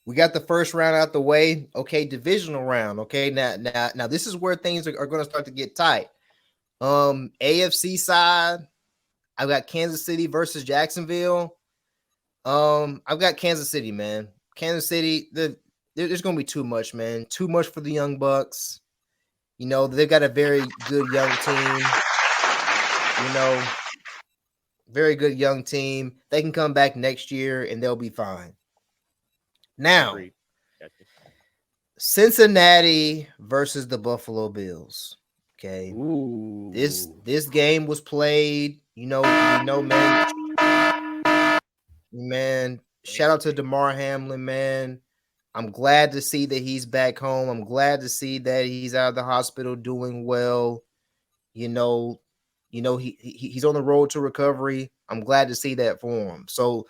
[SPEAKER 2] we got the first round out the way. Okay, divisional round. Okay, now this is where things are going to start to get tight. AFC side, I've got Kansas City versus Jacksonville. I've got Kansas City, man. Kansas City, there's going to be too much, man. Too much for the Young Bucs. They've got a very good young team. Very good young team. They can come back next year and they'll be fine. Now, Cincinnati versus the Buffalo Bills. Okay.
[SPEAKER 1] Ooh.
[SPEAKER 2] This game was played. Man. Shout out to DeMar Hamlin, man. I'm glad to see that he's back home. I'm glad to see that he's out of the hospital doing well. He's on the road to recovery. I'm glad to see that for him. So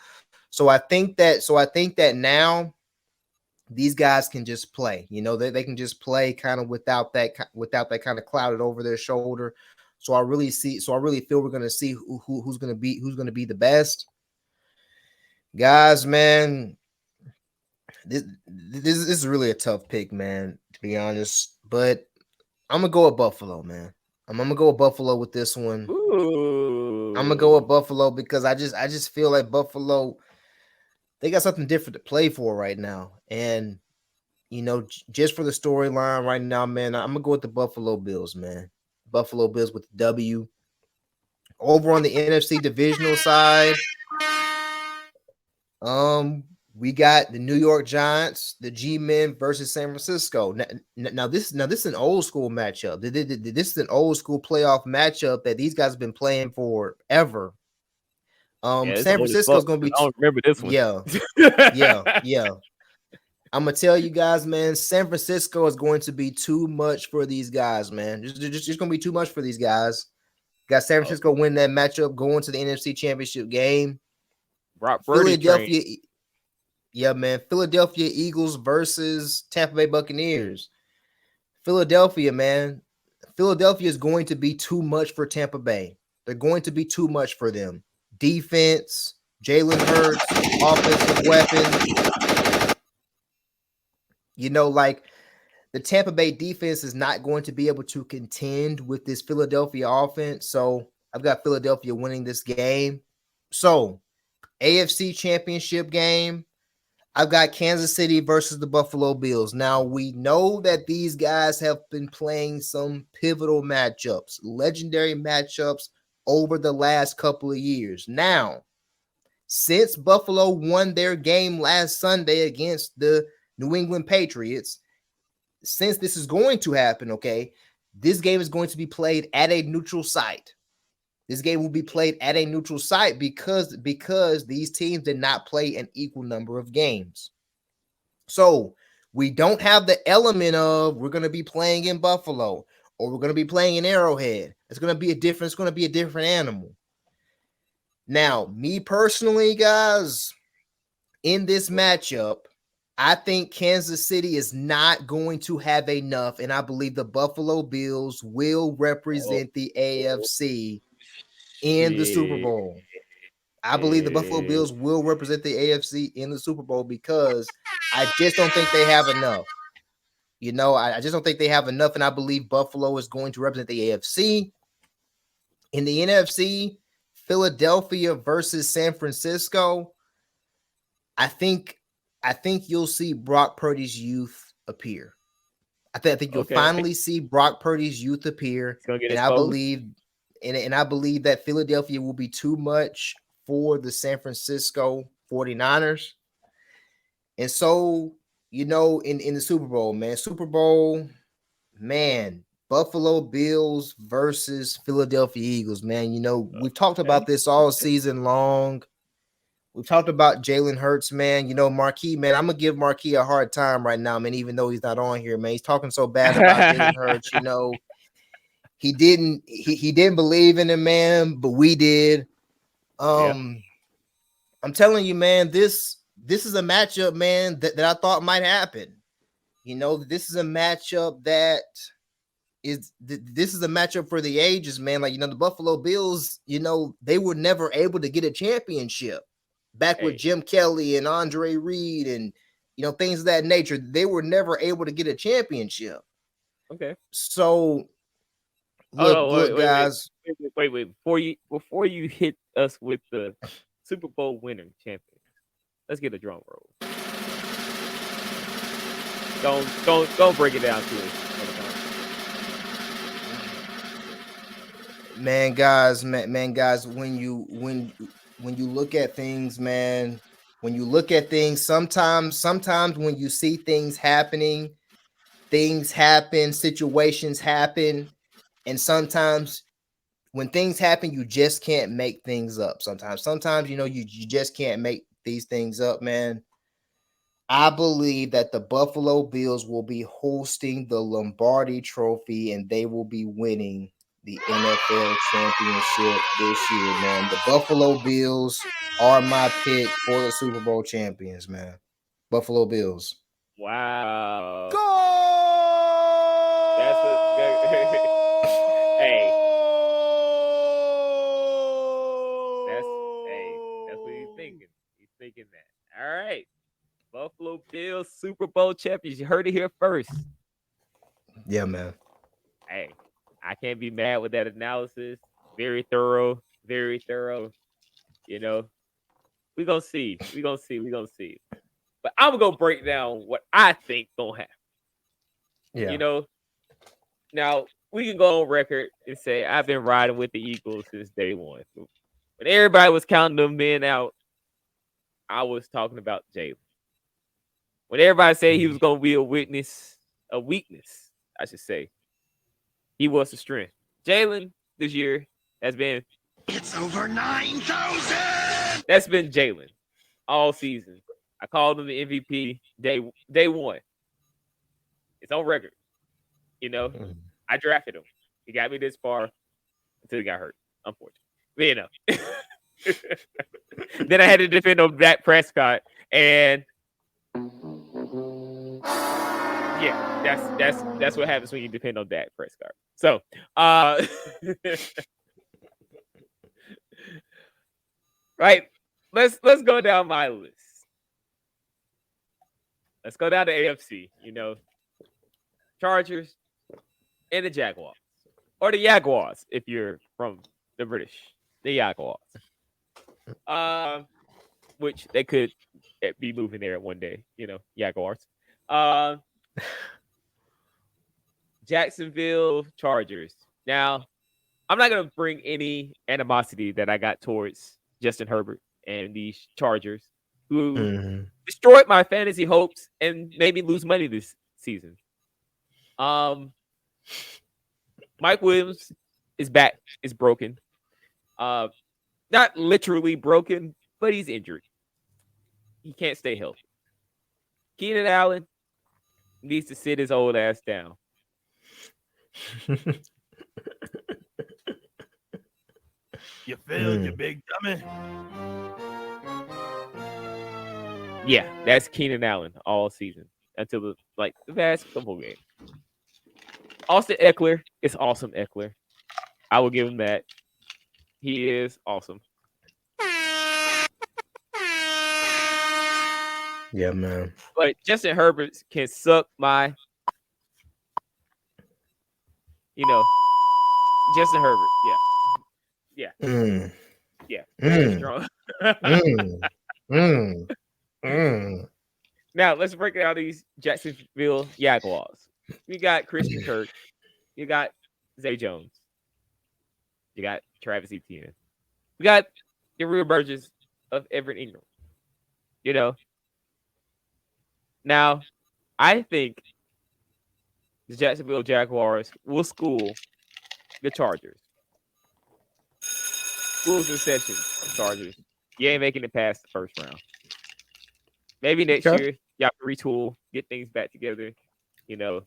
[SPEAKER 2] I think that now these guys can just play. They can just play kind of without that kind of clouded over their shoulder. So I really feel we're going to see who's going to be the best. Guys, man, this is really a tough pick, man, to be honest. But I'm gonna go with Buffalo, man. I'm gonna go with Buffalo with this one.
[SPEAKER 1] Ooh.
[SPEAKER 2] I'm gonna go with Buffalo because I just feel like Buffalo, they got something different to play for right now. And just for the storyline right now, man, I'm gonna go with the Buffalo Bills, man. Buffalo Bills with the W. Over on the NFC divisional side, we got the New York Giants, the G-Men versus San Francisco. Now this is an old school matchup. This is an old school playoff matchup that these guys have been playing forever. San Francisco is going to be.
[SPEAKER 1] I don't remember this one.
[SPEAKER 2] Yeah. I'm gonna tell you guys, man. San Francisco is going to be too much for these guys, man. Just going to be too much for these guys. Got San Francisco win that matchup, going to the NFC Championship game.
[SPEAKER 1] Brock Purdy
[SPEAKER 2] Philadelphia,
[SPEAKER 1] train.
[SPEAKER 2] yeah, man. Philadelphia Eagles versus Tampa Bay Buccaneers. Philadelphia, man. Philadelphia is going to be too much for Tampa Bay. They're going to be too much for them. Defense, Jalen Hurts, offensive weapons. You know, like the Tampa Bay defense is not going to be able to contend with this Philadelphia offense. So I've got Philadelphia winning this game. So AFC Championship game, I've got Kansas City versus the Buffalo Bills. Now, we know that these guys have been playing some pivotal matchups, legendary matchups over the last couple of years. Now, since Buffalo won their game last Sunday against the New England Patriots, since this is going to happen, okay, this game is going to be played at a neutral site. This game will be played at a neutral site because these teams did not play an equal number of games. So we don't have the element of we're going to be playing in Buffalo or we're going to be playing in Arrowhead. It's going to be a different animal. Now, me personally, guys, in this matchup, I think Kansas City is not going to have enough, and I believe the Buffalo Bills will represent the AFC in the Super Bowl. I believe the Buffalo Bills will represent the AFC in the Super Bowl because I just don't think they have enough. You know, I just don't think they have enough, and I believe Buffalo is going to represent the AFC. In the NFC, Philadelphia versus San Francisco, I think you'll see Brock Purdy's youth appear. I think you'll finally see Brock Purdy's youth appear, and I believe that Philadelphia will be too much for the San Francisco 49ers. And so, you know, in the Super Bowl, Buffalo Bills versus Philadelphia Eagles, man. You know, we've talked about this all season long. We've talked about Jalen Hurts, man. You know, Marque, man, I'm going to give Marque a hard time right now, man, even though he's not on here, man. He's talking so bad about Jalen Hurts, you know. He didn't believe in him, man, but we did. I'm telling you, man, this is a matchup, man, that I thought might happen. You know, this is a matchup this is a matchup for the ages, man. Like, you know, the Buffalo Bills, you know, they were never able to get a championship back with Jim Kelly and Andre Reed and, you know, things of that nature. They were never able to get a championship.
[SPEAKER 1] Okay.
[SPEAKER 2] So look, guys.
[SPEAKER 1] Wait. Before you hit us with the Super Bowl winner champion, let's get a drum roll. Don't break it down to us.
[SPEAKER 2] Man, guys, when you look at things, man, sometimes when you see things happening, things happen, situations happen, and sometimes when things happen, you just can't make things up. Sometimes, you know, you just can't make these things up, man. I believe that the Buffalo Bills will be hosting the Lombardi Trophy and they will be winning the NFL championship this year, man. The Buffalo Bills are my pick for the Super Bowl champions, man. Buffalo Bills.
[SPEAKER 1] Wow.
[SPEAKER 2] Go!
[SPEAKER 1] That's hey. That's what he's thinking. He's thinking that. All right. Buffalo Bills Super Bowl champions. You heard it here first.
[SPEAKER 2] Yeah, man.
[SPEAKER 1] Hey, I can't be mad with that analysis. Very thorough. Very thorough. You know, we're going to see. But I'm going to break down what I think going to happen.
[SPEAKER 2] Yeah.
[SPEAKER 1] You know, now we can go on record and say I've been riding with the Eagles since day one. When everybody was counting them men out, I was talking about Jalen. When everybody said he was going to be a weakness, I should say, he was the strength. Jalen this year has been.
[SPEAKER 3] It's over 9,000.
[SPEAKER 1] That's been Jalen all season. I called him the MVP day one. It's on record. You know, I drafted him. He got me this far. until he got hurt, unfortunately. But, you know. Then I had to defend on Dak Prescott, and yeah, that's what happens when you depend on Dak Prescott. So, right, let's go down my list. Let's go down to AFC. You know, Chargers and the Jaguars, or the Jaguars if you're from the British, the Jaguars. Which they could be moving there one day. You know, Jaguars. Jacksonville Chargers. Now, I'm not going to bring any animosity that I got towards Justin Herbert and these Chargers, who destroyed my fantasy hopes and made me lose money this season. Mike Williams is back, is broken. Not literally broken, but he's injured. He can't stay healthy. Keenan Allen needs to sit his old ass down.
[SPEAKER 4] You failed, you big dummy.
[SPEAKER 1] Yeah, that's Keenan Allen all season until the last couple games. Austin Eckler is awesome. Eckler, I will give him that. He is awesome.
[SPEAKER 2] Yeah, man.
[SPEAKER 1] But Justin Herbert can suck my, Justin Herbert. Yeah. Very strong. Now let's break down these Jacksonville Jaguars. We got Christian Kirk. You got Zay Jones. You got Travis Etienne. We got the reemergence of Everett Ingram. You know. Now, I think the Jacksonville Jaguars will school the Chargers. School's reception, Chargers. You ain't making it past the first round. Maybe next year, you have to retool, get things back together. You know,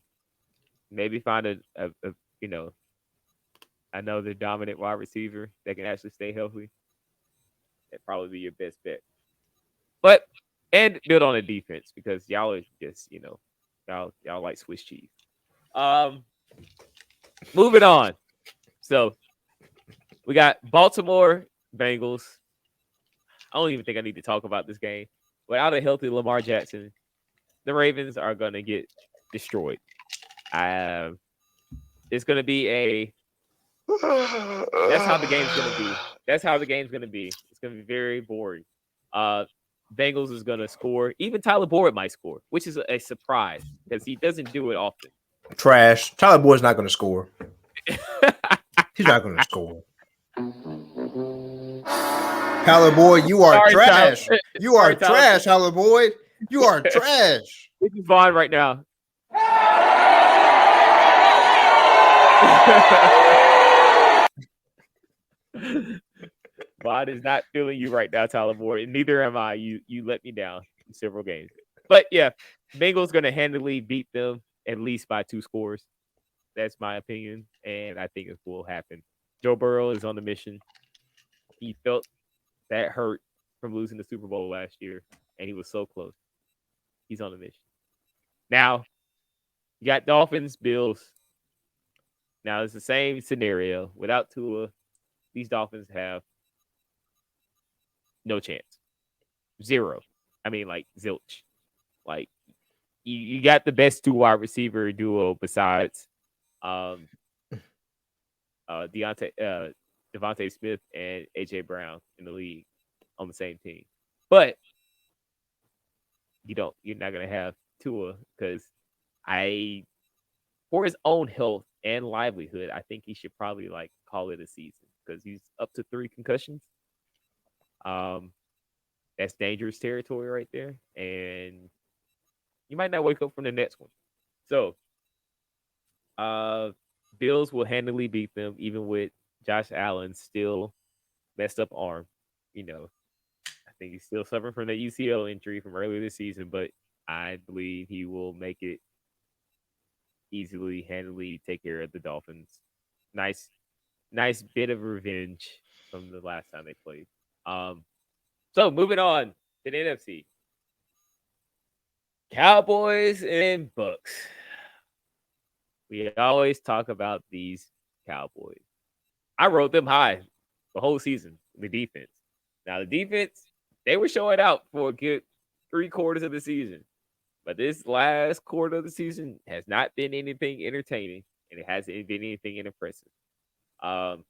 [SPEAKER 1] maybe find a another dominant wide receiver that can actually stay healthy. That'd probably be your best bet. And build on a defense because y'all are just, y'all like Swiss cheese. Moving on. So we got Baltimore Bengals. I don't even think I need to talk about this game. Without a healthy Lamar Jackson, the Ravens are going to get destroyed. It's going to be that's how the game's going to be. That's how the game's going to be. It's going to be very boring. Bengals is going to score. Even Tyler Boyd might score, which is a surprise because he doesn't do it often.
[SPEAKER 2] Trash. Tyler Boyd's not going to score. He's not going to score. Tyler Boyd, you are trash. You are trash, Tyler Boyd. You are trash.
[SPEAKER 1] This is Vaughn right now. Vaughn is not feeling you right now, Tyler Boyd, and neither am I. You let me down in several games. But yeah, Bengals going to handily beat them at least by 2 scores. That's my opinion, and I think it will happen. Joe Burrow is on the mission. He felt that hurt from losing the Super Bowl last year, and he was so close. He's on the mission. Now, you got Dolphins, Bills. Now, it's the same scenario. Without Tua, these Dolphins have no chance. 0. I mean, zilch. You got the best 2 wide receiver duo besides Devontae Smith and AJ Brown in the league on the same team. But you're not gonna have Tua because for his own health and livelihood, I think he should probably call it a season because he's up to 3 concussions. That's dangerous territory right there, and you might not wake up from the next one. So, Bills will handily beat them, even with Josh Allen's still messed up arm. I think he's still suffering from the UCL injury from earlier this season, but I believe he will make it easily, handily take care of the Dolphins. Nice nice bit of revenge from the last time they played. So moving on to the NFC. Cowboys and Bucs. We always talk about these Cowboys. I wrote them high the whole season, the defense. Now, the defense, they were showing out for a good 3/4 of the season. But this last quarter of the season has not been anything entertaining, and it hasn't been anything impressive. Um,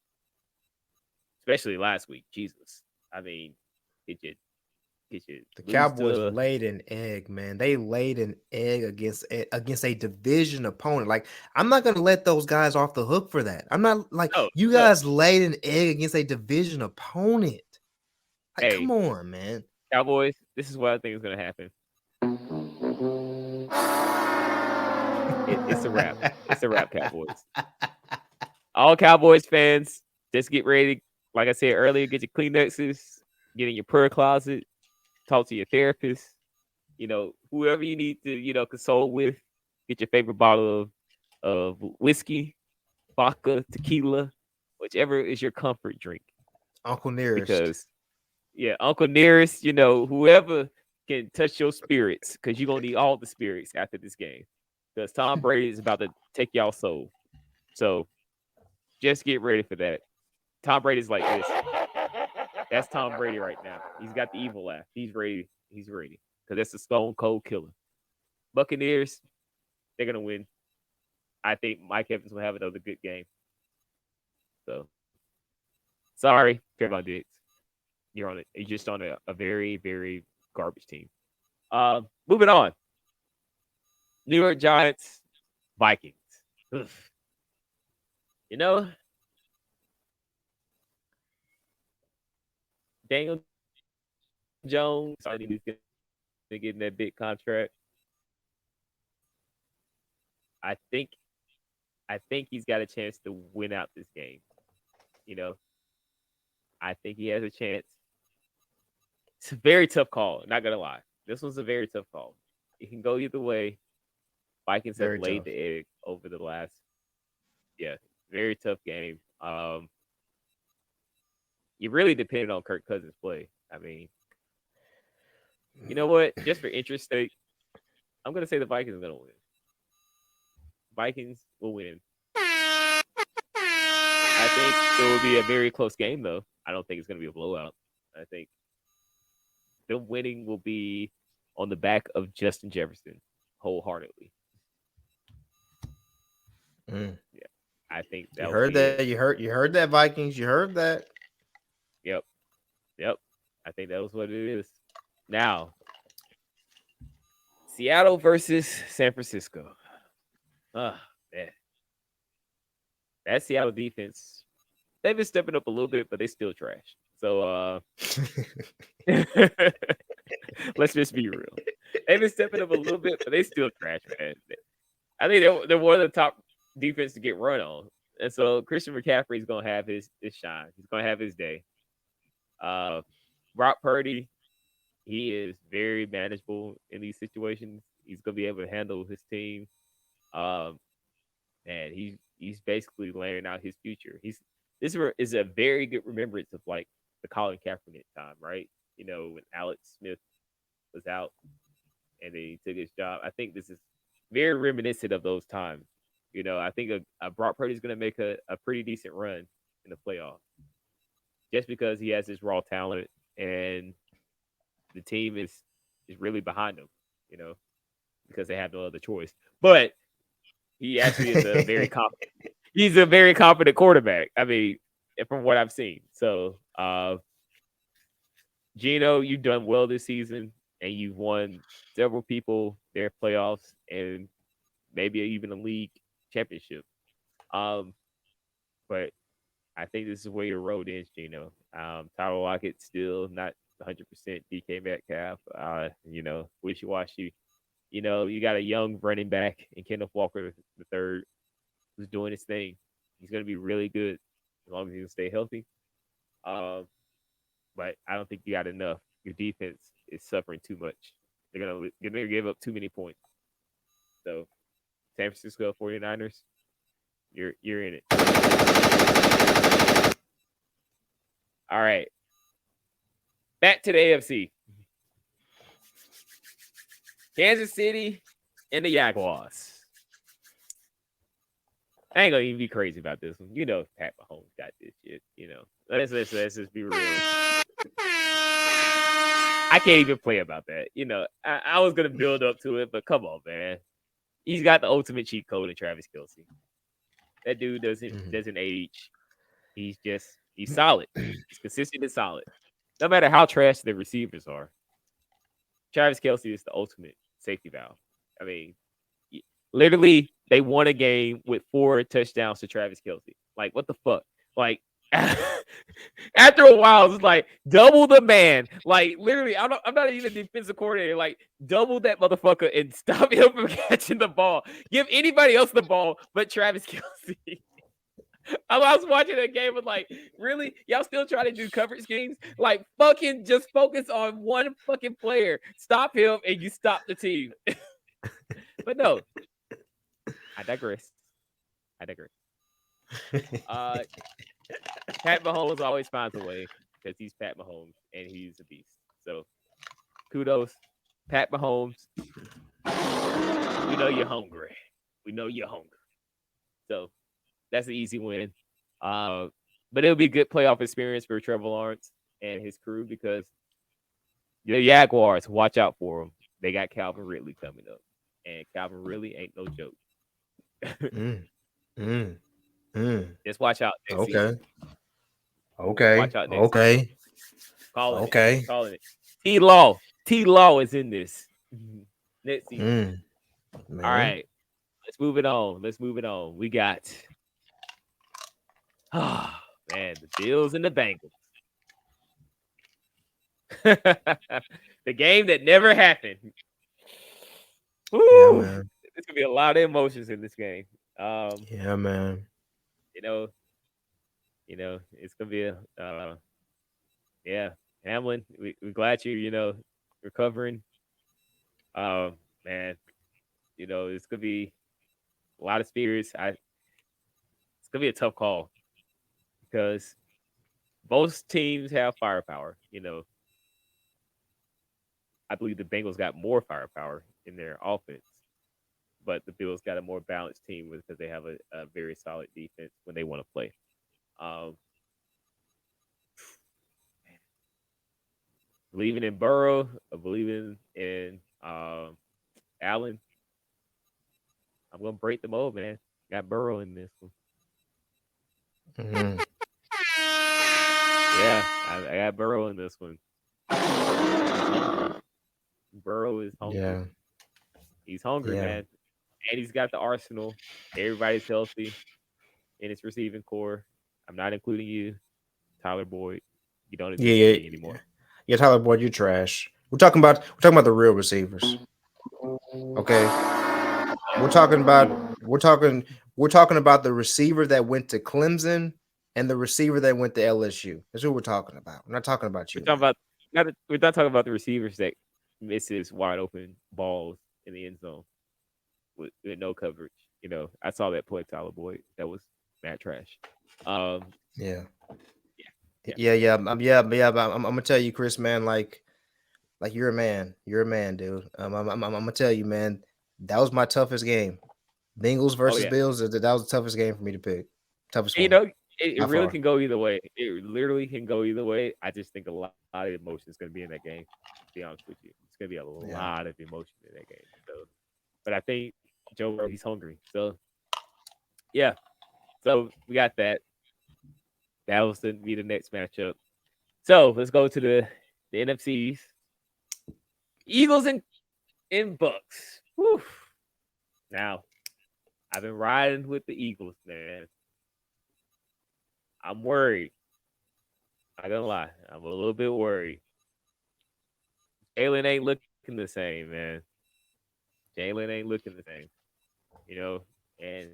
[SPEAKER 1] Especially last week. Jesus. I mean, it just
[SPEAKER 2] The
[SPEAKER 1] lose
[SPEAKER 2] Cowboys
[SPEAKER 1] to
[SPEAKER 2] laid an egg, man. They laid an egg against a division opponent. Like, I'm not gonna let those guys off the hook for that. I'm not like
[SPEAKER 1] no,
[SPEAKER 2] you
[SPEAKER 1] no.
[SPEAKER 2] guys laid an egg against a division opponent. Like,
[SPEAKER 1] Hey,
[SPEAKER 2] come on, man.
[SPEAKER 1] Cowboys, this is what I think is gonna happen. It's a wrap. It's a wrap, Cowboys. All Cowboys fans, just get ready. Like I said earlier, get your Kleenexes, get in your prayer closet, talk to your therapist, whoever you need to, console with. Get your favorite bottle of whiskey, vodka, tequila, whichever is your comfort drink.
[SPEAKER 2] Uncle Nearest.
[SPEAKER 1] Because, Uncle Nearest, whoever can touch your spirits, because you're going to need all the spirits after this game. Because Tom Brady is about to take y'all soul. So just get ready for that. Tom Brady's like this. That's Tom Brady right now. He's got the evil laugh. He's ready. He's ready. Because that's a stone cold killer. Buccaneers, they're going to win. I think Mike Evans will have another good game. So, sorry, Trevon Diggs. You're just on a very, very garbage team. Moving on. New York Giants, Vikings. Ugh. Daniel Jones, I think he's going to get that big contract. I think he's got a chance to win out this game. I think he has a chance. It's a very tough call. Not gonna lie, this was a very tough call. It can go either way. Vikings have laid the egg over the last. Very tough game. You really depended on Kirk Cousins' play. I mean, you know what? Just for interest sake, I'm gonna say the Vikings are gonna win. Vikings will win. I think it will be a very close game, though. I don't think it's going to be a blowout. I think the winning will be on the back of Justin Jefferson wholeheartedly. Yeah, I think that
[SPEAKER 2] you heard that. You heard that, Vikings. You heard that.
[SPEAKER 1] Yep. I think that was what it is. Now, Seattle versus San Francisco. Man. That Seattle defense, they've been stepping up a little bit, but they still trash. So let's just be real. They've been stepping up a little bit, but they still trash, man. I think they're one of the top defense to get run on. And so Christian McCaffrey's gonna have his shine. He's gonna have his day. Brock Purdy, he is very manageable in these situations. He's gonna be able to handle his team. And he's basically laying out his future. This is a very good remembrance of like the Colin Kaepernick time, right? When Alex Smith was out and then he took his job. I think this is very reminiscent of those times. I think a Brock Purdy's going to make a pretty decent run in the playoffs just because he has this raw talent and the team is really behind him, because they have no other choice. But he actually is a very confident. He's a very confident quarterback. I mean, from what I've seen. So, Gino, you've done well this season, and you've won several people their playoffs and maybe even a league championship. But I think this is where your road ends, Gino. Tyler Lockett still not 100%. DK Metcalf, wishy-washy. You got a young running back in Kenneth Walker III who's doing his thing. He's going to be really good as long as he can stay healthy. But I don't think you got enough. Your defense is suffering too much. They're going to give up too many points. So, San Francisco 49ers, you're in it. All right. Back to the AFC. Kansas City and the Jaguars. I ain't gonna even be crazy about this one. You know, Pat Mahomes got this shit. You know, let's just be real. I can't even play about that. You know, I was gonna build up to it, but come on, man. He's got the ultimate cheat code in Travis Kelce. That dude doesn't age. He's solid. He's consistent and solid. No matter how trash the receivers are, Travis Kelce is the ultimate safety valve. I mean, literally, they won a game with 4 touchdowns to Travis Kelce. Like, what the fuck? Like, after a while, it's like double the man. Like, literally, I'm not even a defensive coordinator. Like, double that motherfucker and stop him from catching the ball. Give anybody else the ball but Travis Kelce. I was watching that game and like, really? Y'all still trying to do coverage schemes? Like, fucking just focus on one fucking player. Stop him and you stop the team. But no, I digress. Pat Mahomes always finds a way because he's Pat Mahomes and he's a beast. So, kudos, Pat Mahomes. We know you're hungry. So, that's an easy win. But it'll be a good playoff experience for Trevor Lawrence and his crew because the Jaguars, watch out for them. They got Calvin Ridley coming up. And Calvin Ridley ain't no joke. Just watch out next season.
[SPEAKER 2] Okay.
[SPEAKER 1] Watch out next season. Calling it. T-Law is in this next season. All right. Let's move it on. We got the Bills and the Bengals. The game that never happened. Woo! Yeah, man. There's gonna be a lot of emotions in this game.
[SPEAKER 2] Yeah, man.
[SPEAKER 1] You know, it's gonna be Hamlin. We're glad you're recovering. Man, it's gonna be a lot of spirits. It's gonna be a tough call because both teams have firepower. I believe the Bengals got more firepower in their offense, but the Bills got a more balanced team because they have a very solid defense when they want to play. Believing in Burrow, believing in Allen. I'm gonna break the mold, man. Got Burrow in this one. Yeah, I got Burrow in this one. Burrow is hungry. Yeah. He's hungry, man. And he's got the arsenal. Everybody's healthy in his receiving core. I'm not including you, Tyler Boyd. You don't exist to me anymore.
[SPEAKER 2] Yeah, Tyler Boyd, you trash. We're talking about the real receivers. Okay. We're talking about the receiver that went to Clemson and the receiver that went to LSU. That's what we're talking about. We're not talking about you.
[SPEAKER 1] We're not talking about the receivers that misses wide open balls in the end zone with no coverage. I saw that play, Tyler Boyd. That was mad trash.
[SPEAKER 2] Yeah. But I'm gonna tell you, Chris, man, like you're a man. You're a man, dude. I'm gonna tell you, man, that was my toughest game. Bengals versus Bills. That was the toughest game for me to pick. Toughest one.
[SPEAKER 1] It really can go either way. It literally can go either way. I just think a lot of emotion is going to be in that game. To be honest with you, it's going to be a lot of emotion in that game. So, but I think Joe Burrow, he's hungry. So, yeah. So we got that. That was to be the next matchup. So let's go to the NFCs. Eagles and Bucs. Whew. Now, I've been riding with the Eagles, man. I'm worried. Not gonna lie, I'm a little bit worried. Jalen ain't looking the same, man. Jalen ain't looking the same. And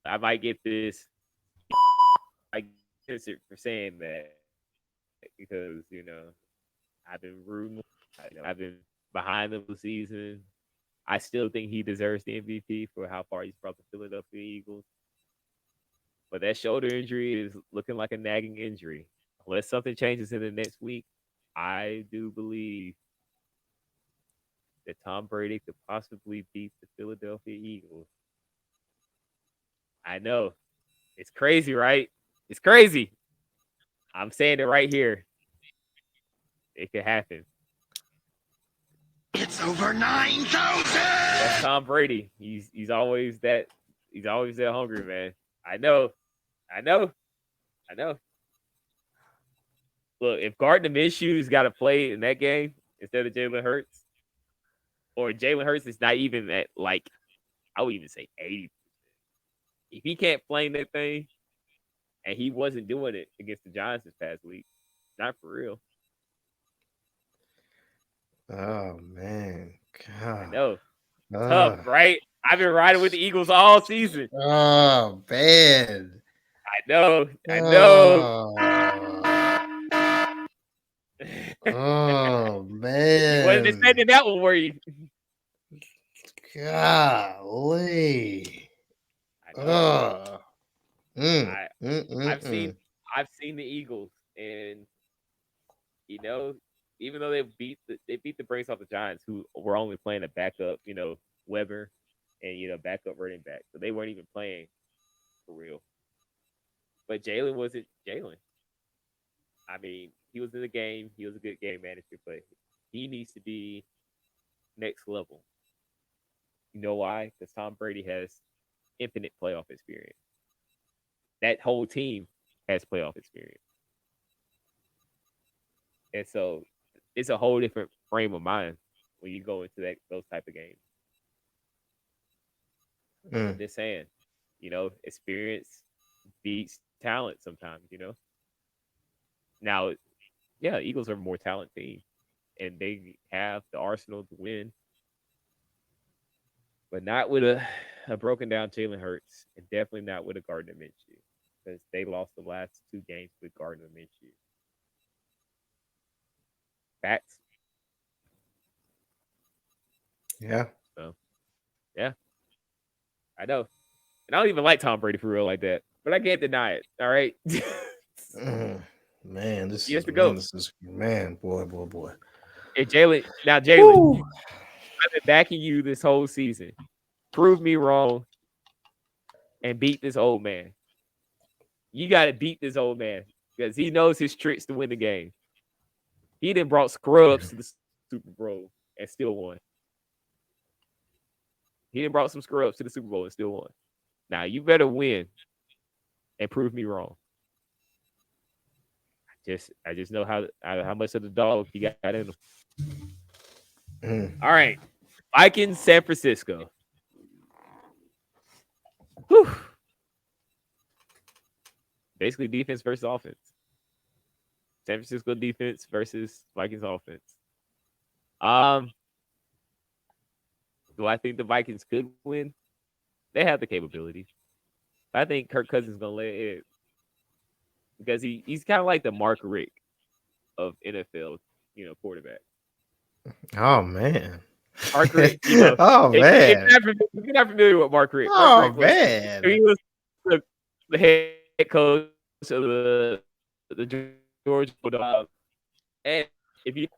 [SPEAKER 1] I might get this. I get it for saying that because I've been rooting. I've been behind him the season. I still think he deserves the MVP for how far he's brought the Philadelphia Eagles. But that shoulder injury is looking like a nagging injury. Unless something changes in the next week, I do believe that Tom Brady could possibly beat the Philadelphia Eagles. I know. It's crazy, right? It's crazy. I'm saying it right here. It could happen.
[SPEAKER 3] It's over 9,000!
[SPEAKER 1] That's Tom Brady. He's always that hungry, man. I know. Look, if Gardner Minshew's got to play in that game instead of Jalen Hurts, or Jalen Hurts is not even at like, I would even say 80. If he can't play in that thing, and he wasn't doing it against the Giants this past week, not for real.
[SPEAKER 2] Oh man,
[SPEAKER 1] I
[SPEAKER 2] God.
[SPEAKER 1] know. Tough, right? I've been riding with the Eagles all season.
[SPEAKER 2] Oh man.
[SPEAKER 1] I know.
[SPEAKER 2] Oh
[SPEAKER 1] You wasn't
[SPEAKER 2] man.
[SPEAKER 1] expecting that one, were you?
[SPEAKER 2] Golly.
[SPEAKER 1] I know. I've
[SPEAKER 2] Mm.
[SPEAKER 1] seen the Eagles, and even though they beat the brakes off the Giants, who were only playing a backup, Weber, and backup running back, so they weren't even playing for real. But Jalen wasn't Jalen. I mean, he was in the game. He was a good game manager, but he needs to be next level. You know why? Because Tom Brady has infinite playoff experience. That whole team has playoff experience. And so it's a whole different frame of mind when you go into those type of games. I'm just saying, experience beats talent sometimes. Now, yeah, Eagles are a more talented team, and they have the arsenal to win, but not with a broken down Jalen Hurts, and definitely not with a Gardner Minshew, because they lost the last 2 games with Gardner Minshew. Facts.
[SPEAKER 2] Yeah.
[SPEAKER 1] So, yeah, I know. And I don't even like Tom Brady for real like that, but I can't deny it. All right.
[SPEAKER 2] Man,
[SPEAKER 1] Yes, to go.
[SPEAKER 2] this is man, boy.
[SPEAKER 1] And Jalen, I've been backing you this whole season. Prove me wrong and beat this old man. You got to beat this old man because he knows his tricks to win the game. He done brought scrubs to the Super Bowl and still won. He done brought some scrubs to the Super Bowl and still won. Now you better win and prove me wrong. I just know how much of the dog you got in him. All right, Vikings, San Francisco. Whew. Basically, defense versus offense. San Francisco defense versus Vikings offense. Do I think the Vikings could win? They have the capabilities. I think Kirk Cousins is gonna lay it because he's kind of like the Marque of NFL, quarterback.
[SPEAKER 2] Oh man.
[SPEAKER 1] Marque,
[SPEAKER 2] Oh
[SPEAKER 1] if
[SPEAKER 2] man.
[SPEAKER 1] you're not familiar with Marque,
[SPEAKER 2] Oh man.
[SPEAKER 1] He was the head coach of the Georgia Bulldogs, and if you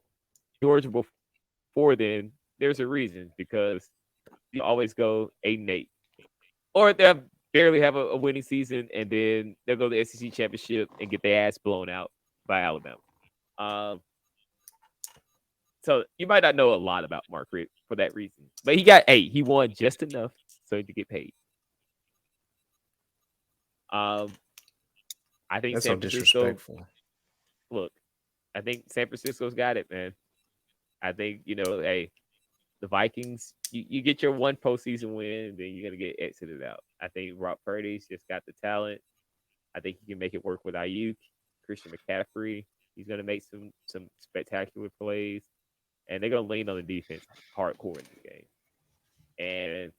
[SPEAKER 1] Georgia before then, there's a reason because you always go 8-8, or they barely have a winning season, and then they'll go to the SEC championship and get their ass blown out by Alabama. So you might not know a lot about Mark Richt for that reason, but he won just enough so to get paid. I think
[SPEAKER 2] That's
[SPEAKER 1] San
[SPEAKER 2] so
[SPEAKER 1] Francisco.
[SPEAKER 2] disrespectful.
[SPEAKER 1] Look, I think San Francisco's got it, man. I think hey, the Vikings. You get your one postseason win, then you're gonna get exited out. I think Brock Purdy's just got the talent. I think he can make it work with Ayuk, Christian McCaffrey. He's gonna make some spectacular plays, and they're gonna lean on the defense hardcore in the game. And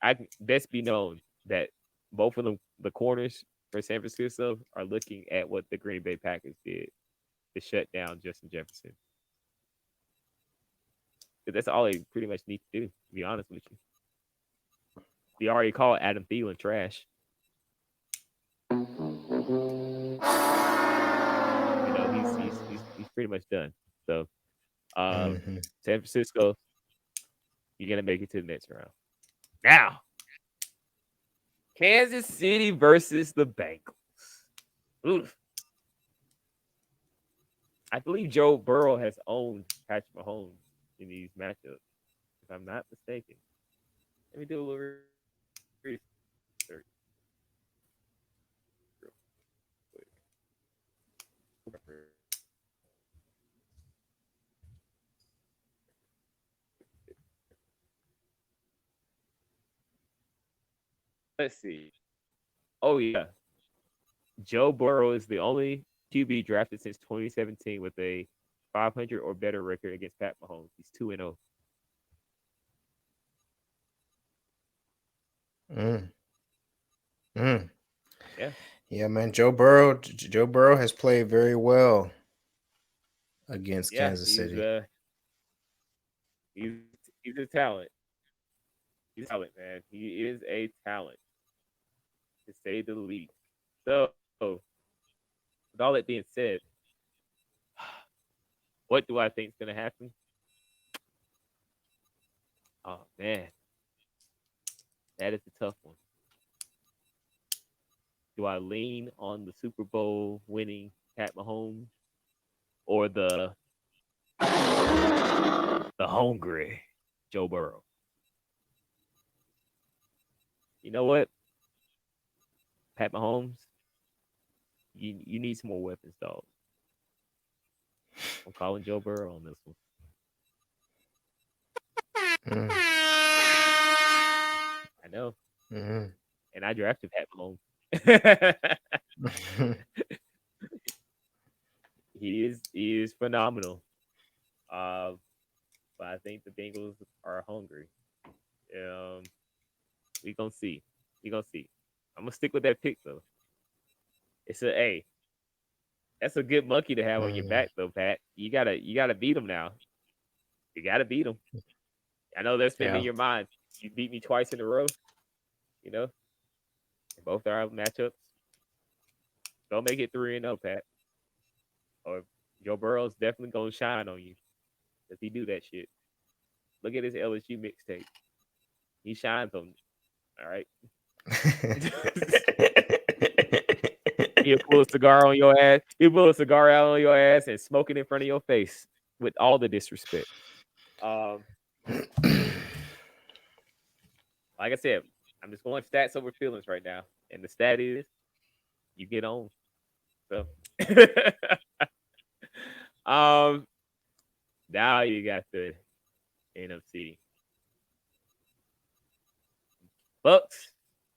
[SPEAKER 1] I best be known that both of the corners for San Francisco are looking at what the Green Bay Packers did to shut down Justin Jefferson. Because that's all they pretty much need to do, to be honest with you. We already called Adam Thielen trash. He's pretty much done. So,
[SPEAKER 2] Mm-hmm.
[SPEAKER 1] San Francisco, you're gonna make it to the next round. Now, Kansas City versus the Bengals. Oof. I believe Joe Burrow has owned Patrick Mahomes in these matchups, if I'm not mistaken. Let me do a little research real quick. Let's see. Oh yeah, Joe Burrow is the only QB drafted since 2017 with a 500 or better record against Pat Mahomes. He's 2-0.
[SPEAKER 2] Mm.
[SPEAKER 1] Yeah.
[SPEAKER 2] Yeah, man. Joe Burrow has played very well against
[SPEAKER 1] Yeah,
[SPEAKER 2] Kansas City.
[SPEAKER 1] he's he's a talent. He's a talent, man. He is a talent, to say the least. So, with all that being said, what do I think is going to happen? Oh man, that is a tough one. Do I lean on the Super Bowl winning Pat Mahomes or the hungry Joe Burrow? You know what, Pat Mahomes, you need some more weapons, dog. I'm calling Joe Burrow on this one.
[SPEAKER 2] Mm.
[SPEAKER 1] I know,
[SPEAKER 2] Mm-hmm.
[SPEAKER 1] and I drafted Pat Mahomes. he is phenomenal. Uh, but I think the Bengals are hungry. Um, we gonna see. We gonna see. I'm gonna stick with that pick though. It's a A. That's a good monkey to have on your back though, Pat. You gotta beat him now. You gotta beat him. I know that's been in
[SPEAKER 2] Yeah.
[SPEAKER 1] your mind. You beat me twice in a row. You know, in both our matchups. Don't make it 3-0, Pat. Or Joe Burrow's definitely gonna shine on you if he do that shit. Look at his LSU mixtape. He shines on. All right. He'll pull a cigar on your ass. He'll pull a cigar out on your ass and smoke it in front of your face with all the disrespect. Like I said, I'm just going stats over feelings right now, and the stat is you get on. So, um, now you got the NFC Bucs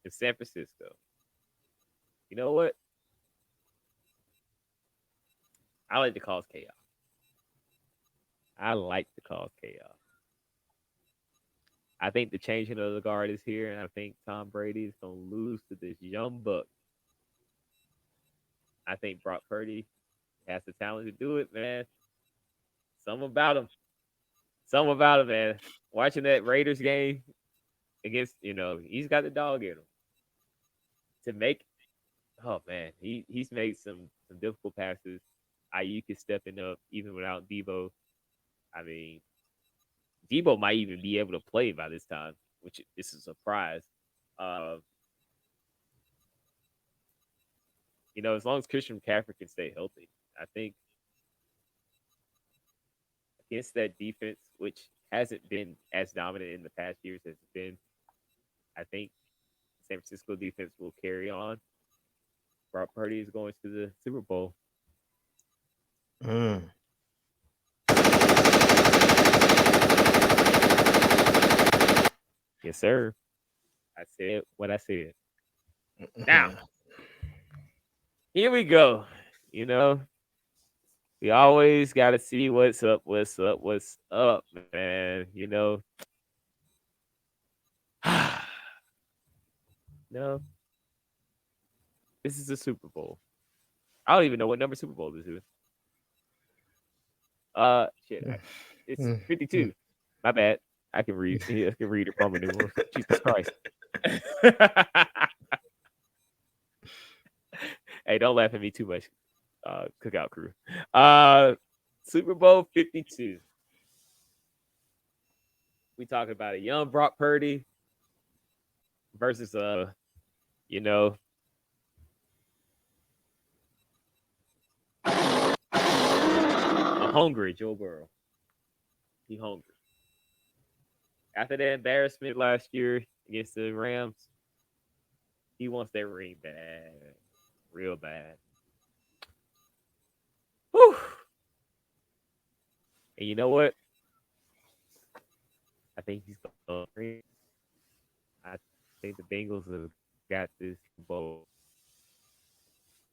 [SPEAKER 1] and San Francisco. You know what? I like to cause chaos. I like to cause chaos. I think the changing of the guard is here, and I think Tom Brady is going to lose to this young buck. I think Brock Purdy has the talent to do it, man. Something about him. Something about him, man. Watching that Raiders game against, he's got the dog in him. To make, oh man, he's made some difficult passes. Ayuk is stepping up even without Debo. I mean, Debo might even be able to play by this time, which is a surprise. As long as Christian McCaffrey can stay healthy, I think against that defense, which hasn't been as dominant in the past years as it's been, I think San Francisco defense will carry on. Brock Purdy is going to the Super Bowl.
[SPEAKER 2] Mm.
[SPEAKER 1] Yes, sir. I said what I said. Now, here we go. We always got to see what's up, man. No, this is a Super Bowl. I don't even know what number Super Bowl this is. Shit, it's 52. My bad. I can read. I can read it from a new one. Jesus Christ. Hey, don't laugh at me too much, Cookout crew. Super Bowl 52. We talking about a young Brock Purdy versus you know, a hungry Joe Burrow. He hungry. After that embarrassment last year against the Rams, he wants that ring bad, real bad. Whew. And you know what? I think he's going to. I think the Bengals have got this bowl.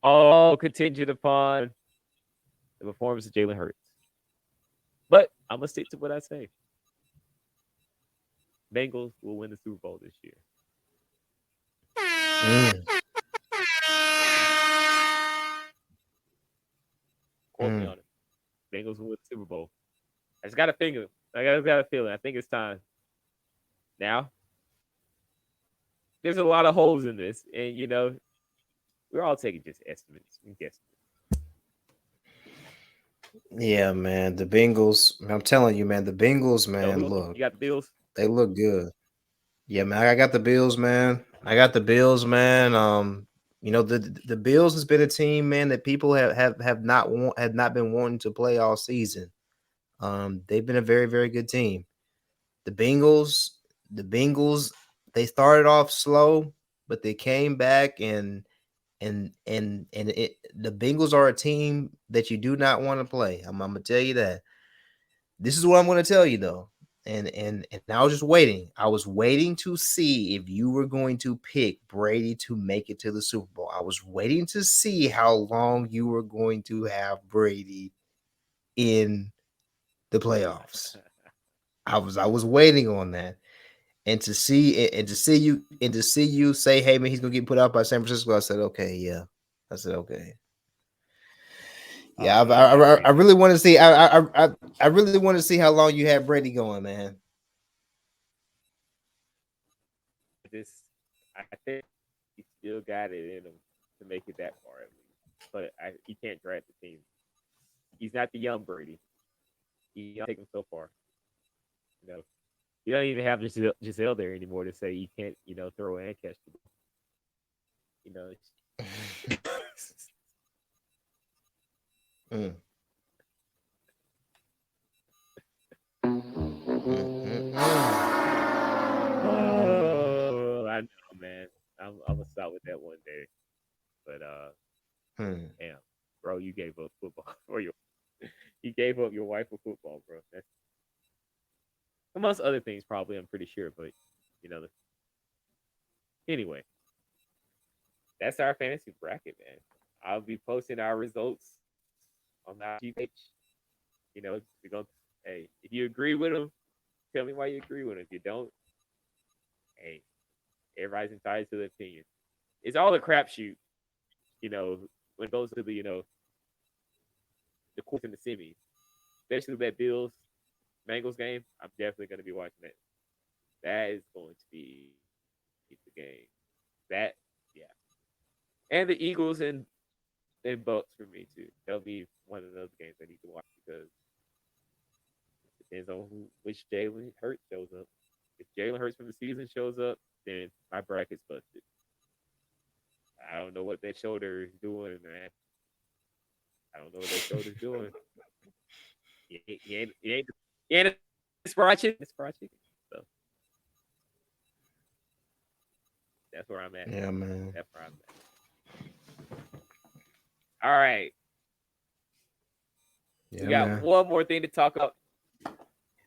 [SPEAKER 1] All contingent upon the performance of Jalen Hurts. But I'm going to stick to what I say. Bengals will win the Super Bowl this year. Quote me on it. Bengals will win the Super Bowl. I just got a feeling. I think it's time. Now, there's a lot of holes in this. And, you know, we're all taking just estimates and guesses.
[SPEAKER 2] Yeah, man. The Bengals. I'm telling you, man. The Bengals, man. Look,
[SPEAKER 1] You got the Bills?
[SPEAKER 2] they look good. Yeah, man. I got the Bills, man. You know, the Bills has been a team, man, that people have not been wanting to play all season. They've been a very, very good team. The Bengals, they started off slow, but they came back and the Bengals are a team that you do not want to play. I'm gonna tell you that. This is what I'm gonna tell you though. And I was just waiting. I was waiting to see if you were going to pick Brady to make it to the Super Bowl. I was waiting to see how long you were going to have Brady in the playoffs. I was waiting on that. And to see you say, hey man, he's gonna get put out by San Francisco. I said, okay, yeah. I said, okay. Yeah, I really want to see. I really want to see how long you have Brady going, man.
[SPEAKER 1] I think he still got it in him to make it that far at least. But he can't draft the team. He's not the young Brady. He don't take him so far. You know, you don't even have Giselle there anymore to say you can't, you know, throw and catch the ball. You know. Oh, I know, man. I'm gonna start with that one day. But damn, bro, you gave up football for you gave up your wife for football, bro. That's amongst other things, probably. I'm pretty sure, but you know. Anyway, that's our fantasy bracket, man. I'll be posting our results on our page. You know, we're gonna. Hey, if you agree with them, tell me why you agree with them. If you don't, hey, everybody's entitled to their opinion. It's all a crapshoot, you know, when it goes to the, you know, the quarters and the semis, especially that Bills Bengals game. I'm definitely going to be watching that. That is going to be the game. That, yeah, and the Eagles and Bucs for me too. That'll be one of those games I need to watch because it depends on which Jalen Hurts shows up. If Jalen Hurts from the season shows up, then my bracket's busted. I don't know what that shoulder is doing, man. I don't know what that shoulder's doing. He ain't a fried chicken. It's fried chicken. So that's where I'm at.
[SPEAKER 2] Yeah, man.
[SPEAKER 1] That's where I'm at. All right.
[SPEAKER 2] Yeah,
[SPEAKER 1] We got
[SPEAKER 2] man.
[SPEAKER 1] one more thing to talk about.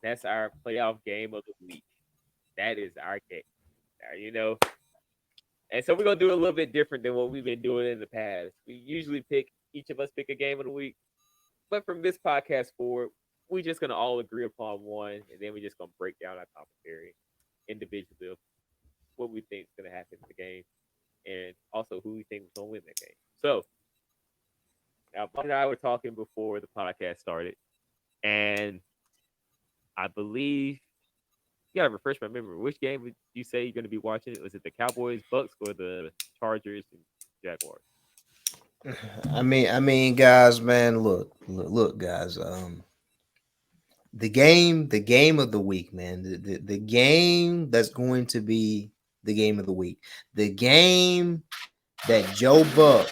[SPEAKER 1] That's our playoff game of the week. That is our game. Now, you know. And so we're gonna do it a little bit different than what we've been doing in the past. We usually each of us pick a game of the week. But from this podcast forward, we're just gonna all agree upon one, and then we're just gonna break down our commentary individually of what we think is gonna happen in the game, and also who we think is gonna win that game. So now, Bob and I were talking before the podcast started, and I believe you gotta refresh my memory. Which game would you say you're gonna be watching? Was it the Cowboys, Bucs, or the Chargers and Jaguars?
[SPEAKER 2] Guys, man, look, guys. The game of the week, man. The game that's going to be the game of the week. The game that Joe Buck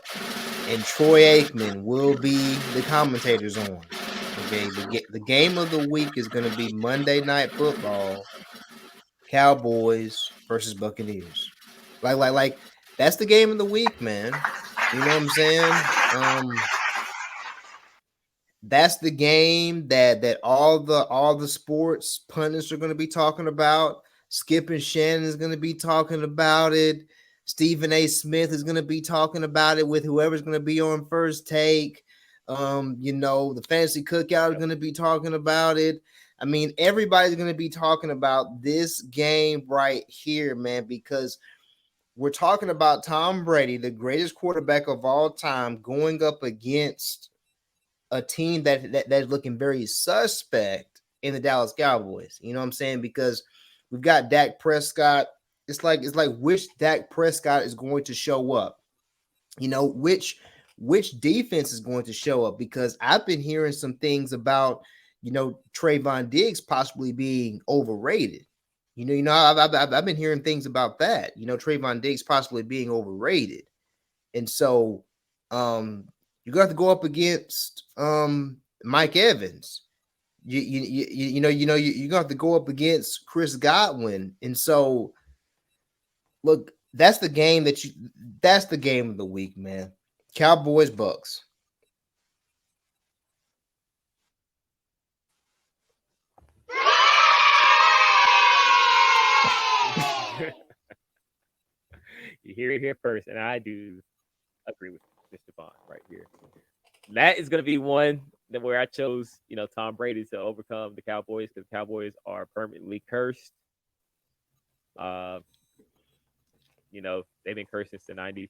[SPEAKER 2] and Troy Aikman will be the commentators on. Okay, the game of the week is going to be Monday Night Football, Cowboys versus Buccaneers. Like that's the game of the week, man. You know what I'm saying? That's the game that all the sports pundits are going to be talking about. Skip and Shannon is going to be talking about it. Stephen A. Smith is going to be talking about it with whoever's going to be on First Take. The Fantasy Cookout is going to be talking about it. I mean, everybody's going to be talking about this game right here, man, because we're talking about Tom Brady, the greatest quarterback of all time, going up against a team that's looking very suspect in the Dallas Cowboys. You know what I'm saying? Because we've got Dak Prescott. It's like which Dak Prescott is going to show up. Which defense is going to show up, because I've been hearing some things about Trayvon Diggs possibly being overrated. I've been hearing things about that. Trayvon Diggs possibly being overrated, and so you're gonna have to go up against Mike Evans. You're gonna have to go up against Chris Godwin, and so look, that's the game of the week, man. Cowboys Bucs.
[SPEAKER 1] You hear it here first, and I do agree with Mr. Bond right here. That is going to be one that where I chose, Tom Brady to overcome the Cowboys, because the Cowboys are permanently cursed. They've been cursed since the 90s.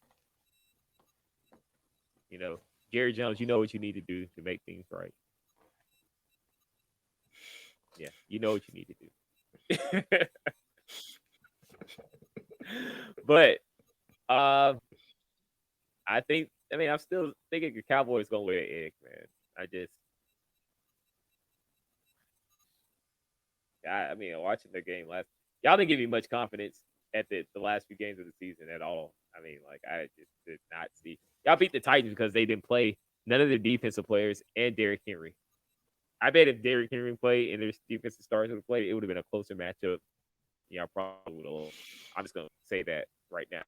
[SPEAKER 1] Jerry Jones, you know what you need to do to make things right. Yeah, you know what you need to do. But I'm still thinking the Cowboys gonna lay an egg, man. Watching their game y'all didn't give me much confidence at the last few games of the season at all. I just did not see y'all beat the Titans because they didn't play none of their defensive players and Derrick Henry. I bet if Derrick Henry played and their defensive stars would have played, it would have been a closer matchup. Y'all probably would have. I'm just gonna say that right now.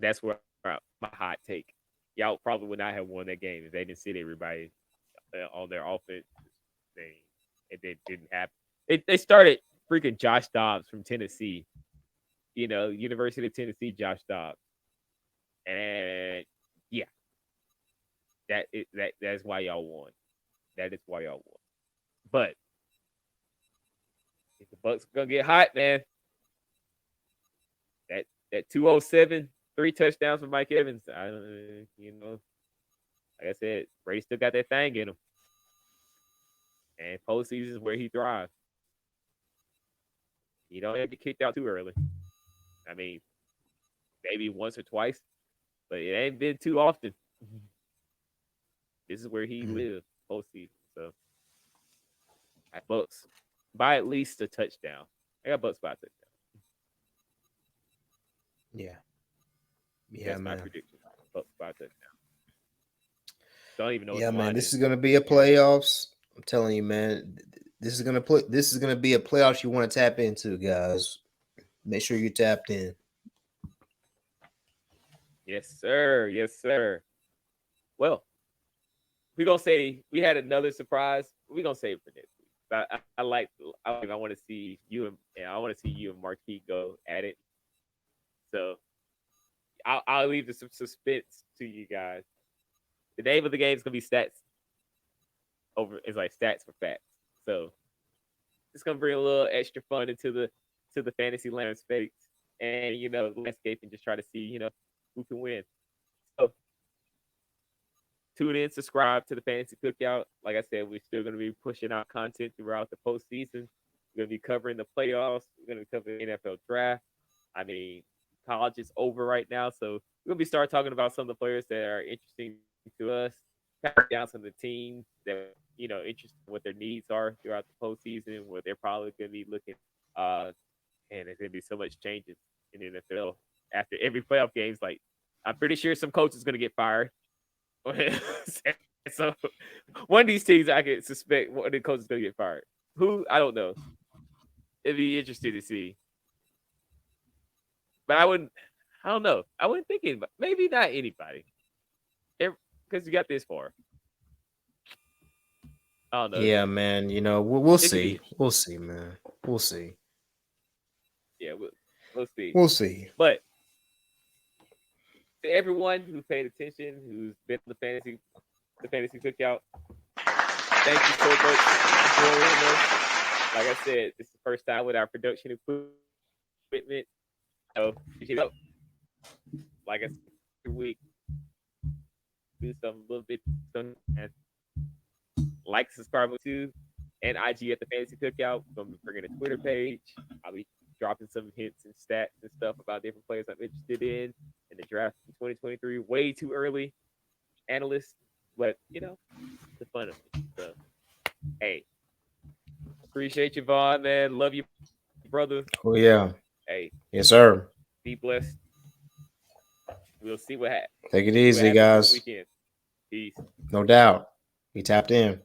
[SPEAKER 1] That's where my hot take. Y'all probably would not have won that game if they didn't sit everybody on their offense thing. It didn't happen. They started freaking Josh Dobbs from Tennessee. University of Tennessee, Josh Dobbs. And yeah, that's why y'all won. That is why y'all won. But if the Bucs gonna get hot, man, that 207, 3 touchdowns for Mike Evans. Like I said, Brady still got that thing in him. And postseason is where he thrives. He don't have to get kicked out too early. Maybe once or twice, but it ain't been too often. This is where he lives postseason. So at Bucs by at least a touchdown. I got Bucs by a touchdown.
[SPEAKER 2] Yeah,
[SPEAKER 1] that's
[SPEAKER 2] man.
[SPEAKER 1] My prediction. Bucs by a touchdown. Don't even know.
[SPEAKER 2] Yeah, man. This is gonna be a playoffs. I'm telling you, man. This is gonna be a playoffs you want to tap into, guys. Make sure you tapped in.
[SPEAKER 1] Yes, sir. Yes, sir. Well, we're gonna say we had another surprise. We're gonna save it for next week. I want to see you and Marque go at it. So I'll leave the suspense to you guys. The name of the game is gonna be stats. It's like stats for facts. So it's gonna bring a little extra fun into the fantasy landscape and landscape, and just try to see who can win. So tune in, subscribe to the Fantasy Cookout. Like I said, we're still gonna be pushing out content throughout the postseason. We're gonna be covering the playoffs. We're gonna cover the NFL draft. college is over right now. So we're gonna start talking about some of the players that are interesting to us, kind of down some of the teams that interested in what their needs are throughout the postseason, where they're probably gonna be looking. And there's gonna be so much changes in the NFL after every playoff games. Like, I'm pretty sure some coach is gonna get fired. So one of these teams, I could suspect one of the coaches is gonna get fired. Who? I don't know. It'd be interesting to see. But I wouldn't. I don't know. I wouldn't think anybody. Maybe not anybody. Because you got this far. I don't know.
[SPEAKER 2] Yeah, man. We'll
[SPEAKER 1] It could
[SPEAKER 2] see.
[SPEAKER 1] be.
[SPEAKER 2] We'll see, man. We'll see.
[SPEAKER 1] Yeah, we'll see.
[SPEAKER 2] We'll see.
[SPEAKER 1] But to everyone who paid attention, who's been to the fantasy cookout, thank you so much for joining us. Like I said, this is the first time with our production equipment. So you know, like I said, every week do some little bit and like, subscribe to and IG at the Fantasy Cookout. I'm gonna bring in a Twitter page. I'll be dropping some hints and stats and stuff about different players I'm interested in the draft in 2023. Way too early, analysts, but the fun of it. So, hey, appreciate you, Vaughn, man. Love you, brother.
[SPEAKER 2] Oh yeah.
[SPEAKER 1] Hey,
[SPEAKER 2] Yes, sir.
[SPEAKER 1] be blessed. We'll see what happens.
[SPEAKER 2] Take it easy, guys.
[SPEAKER 1] Weekend. Peace.
[SPEAKER 2] No doubt. We tapped in.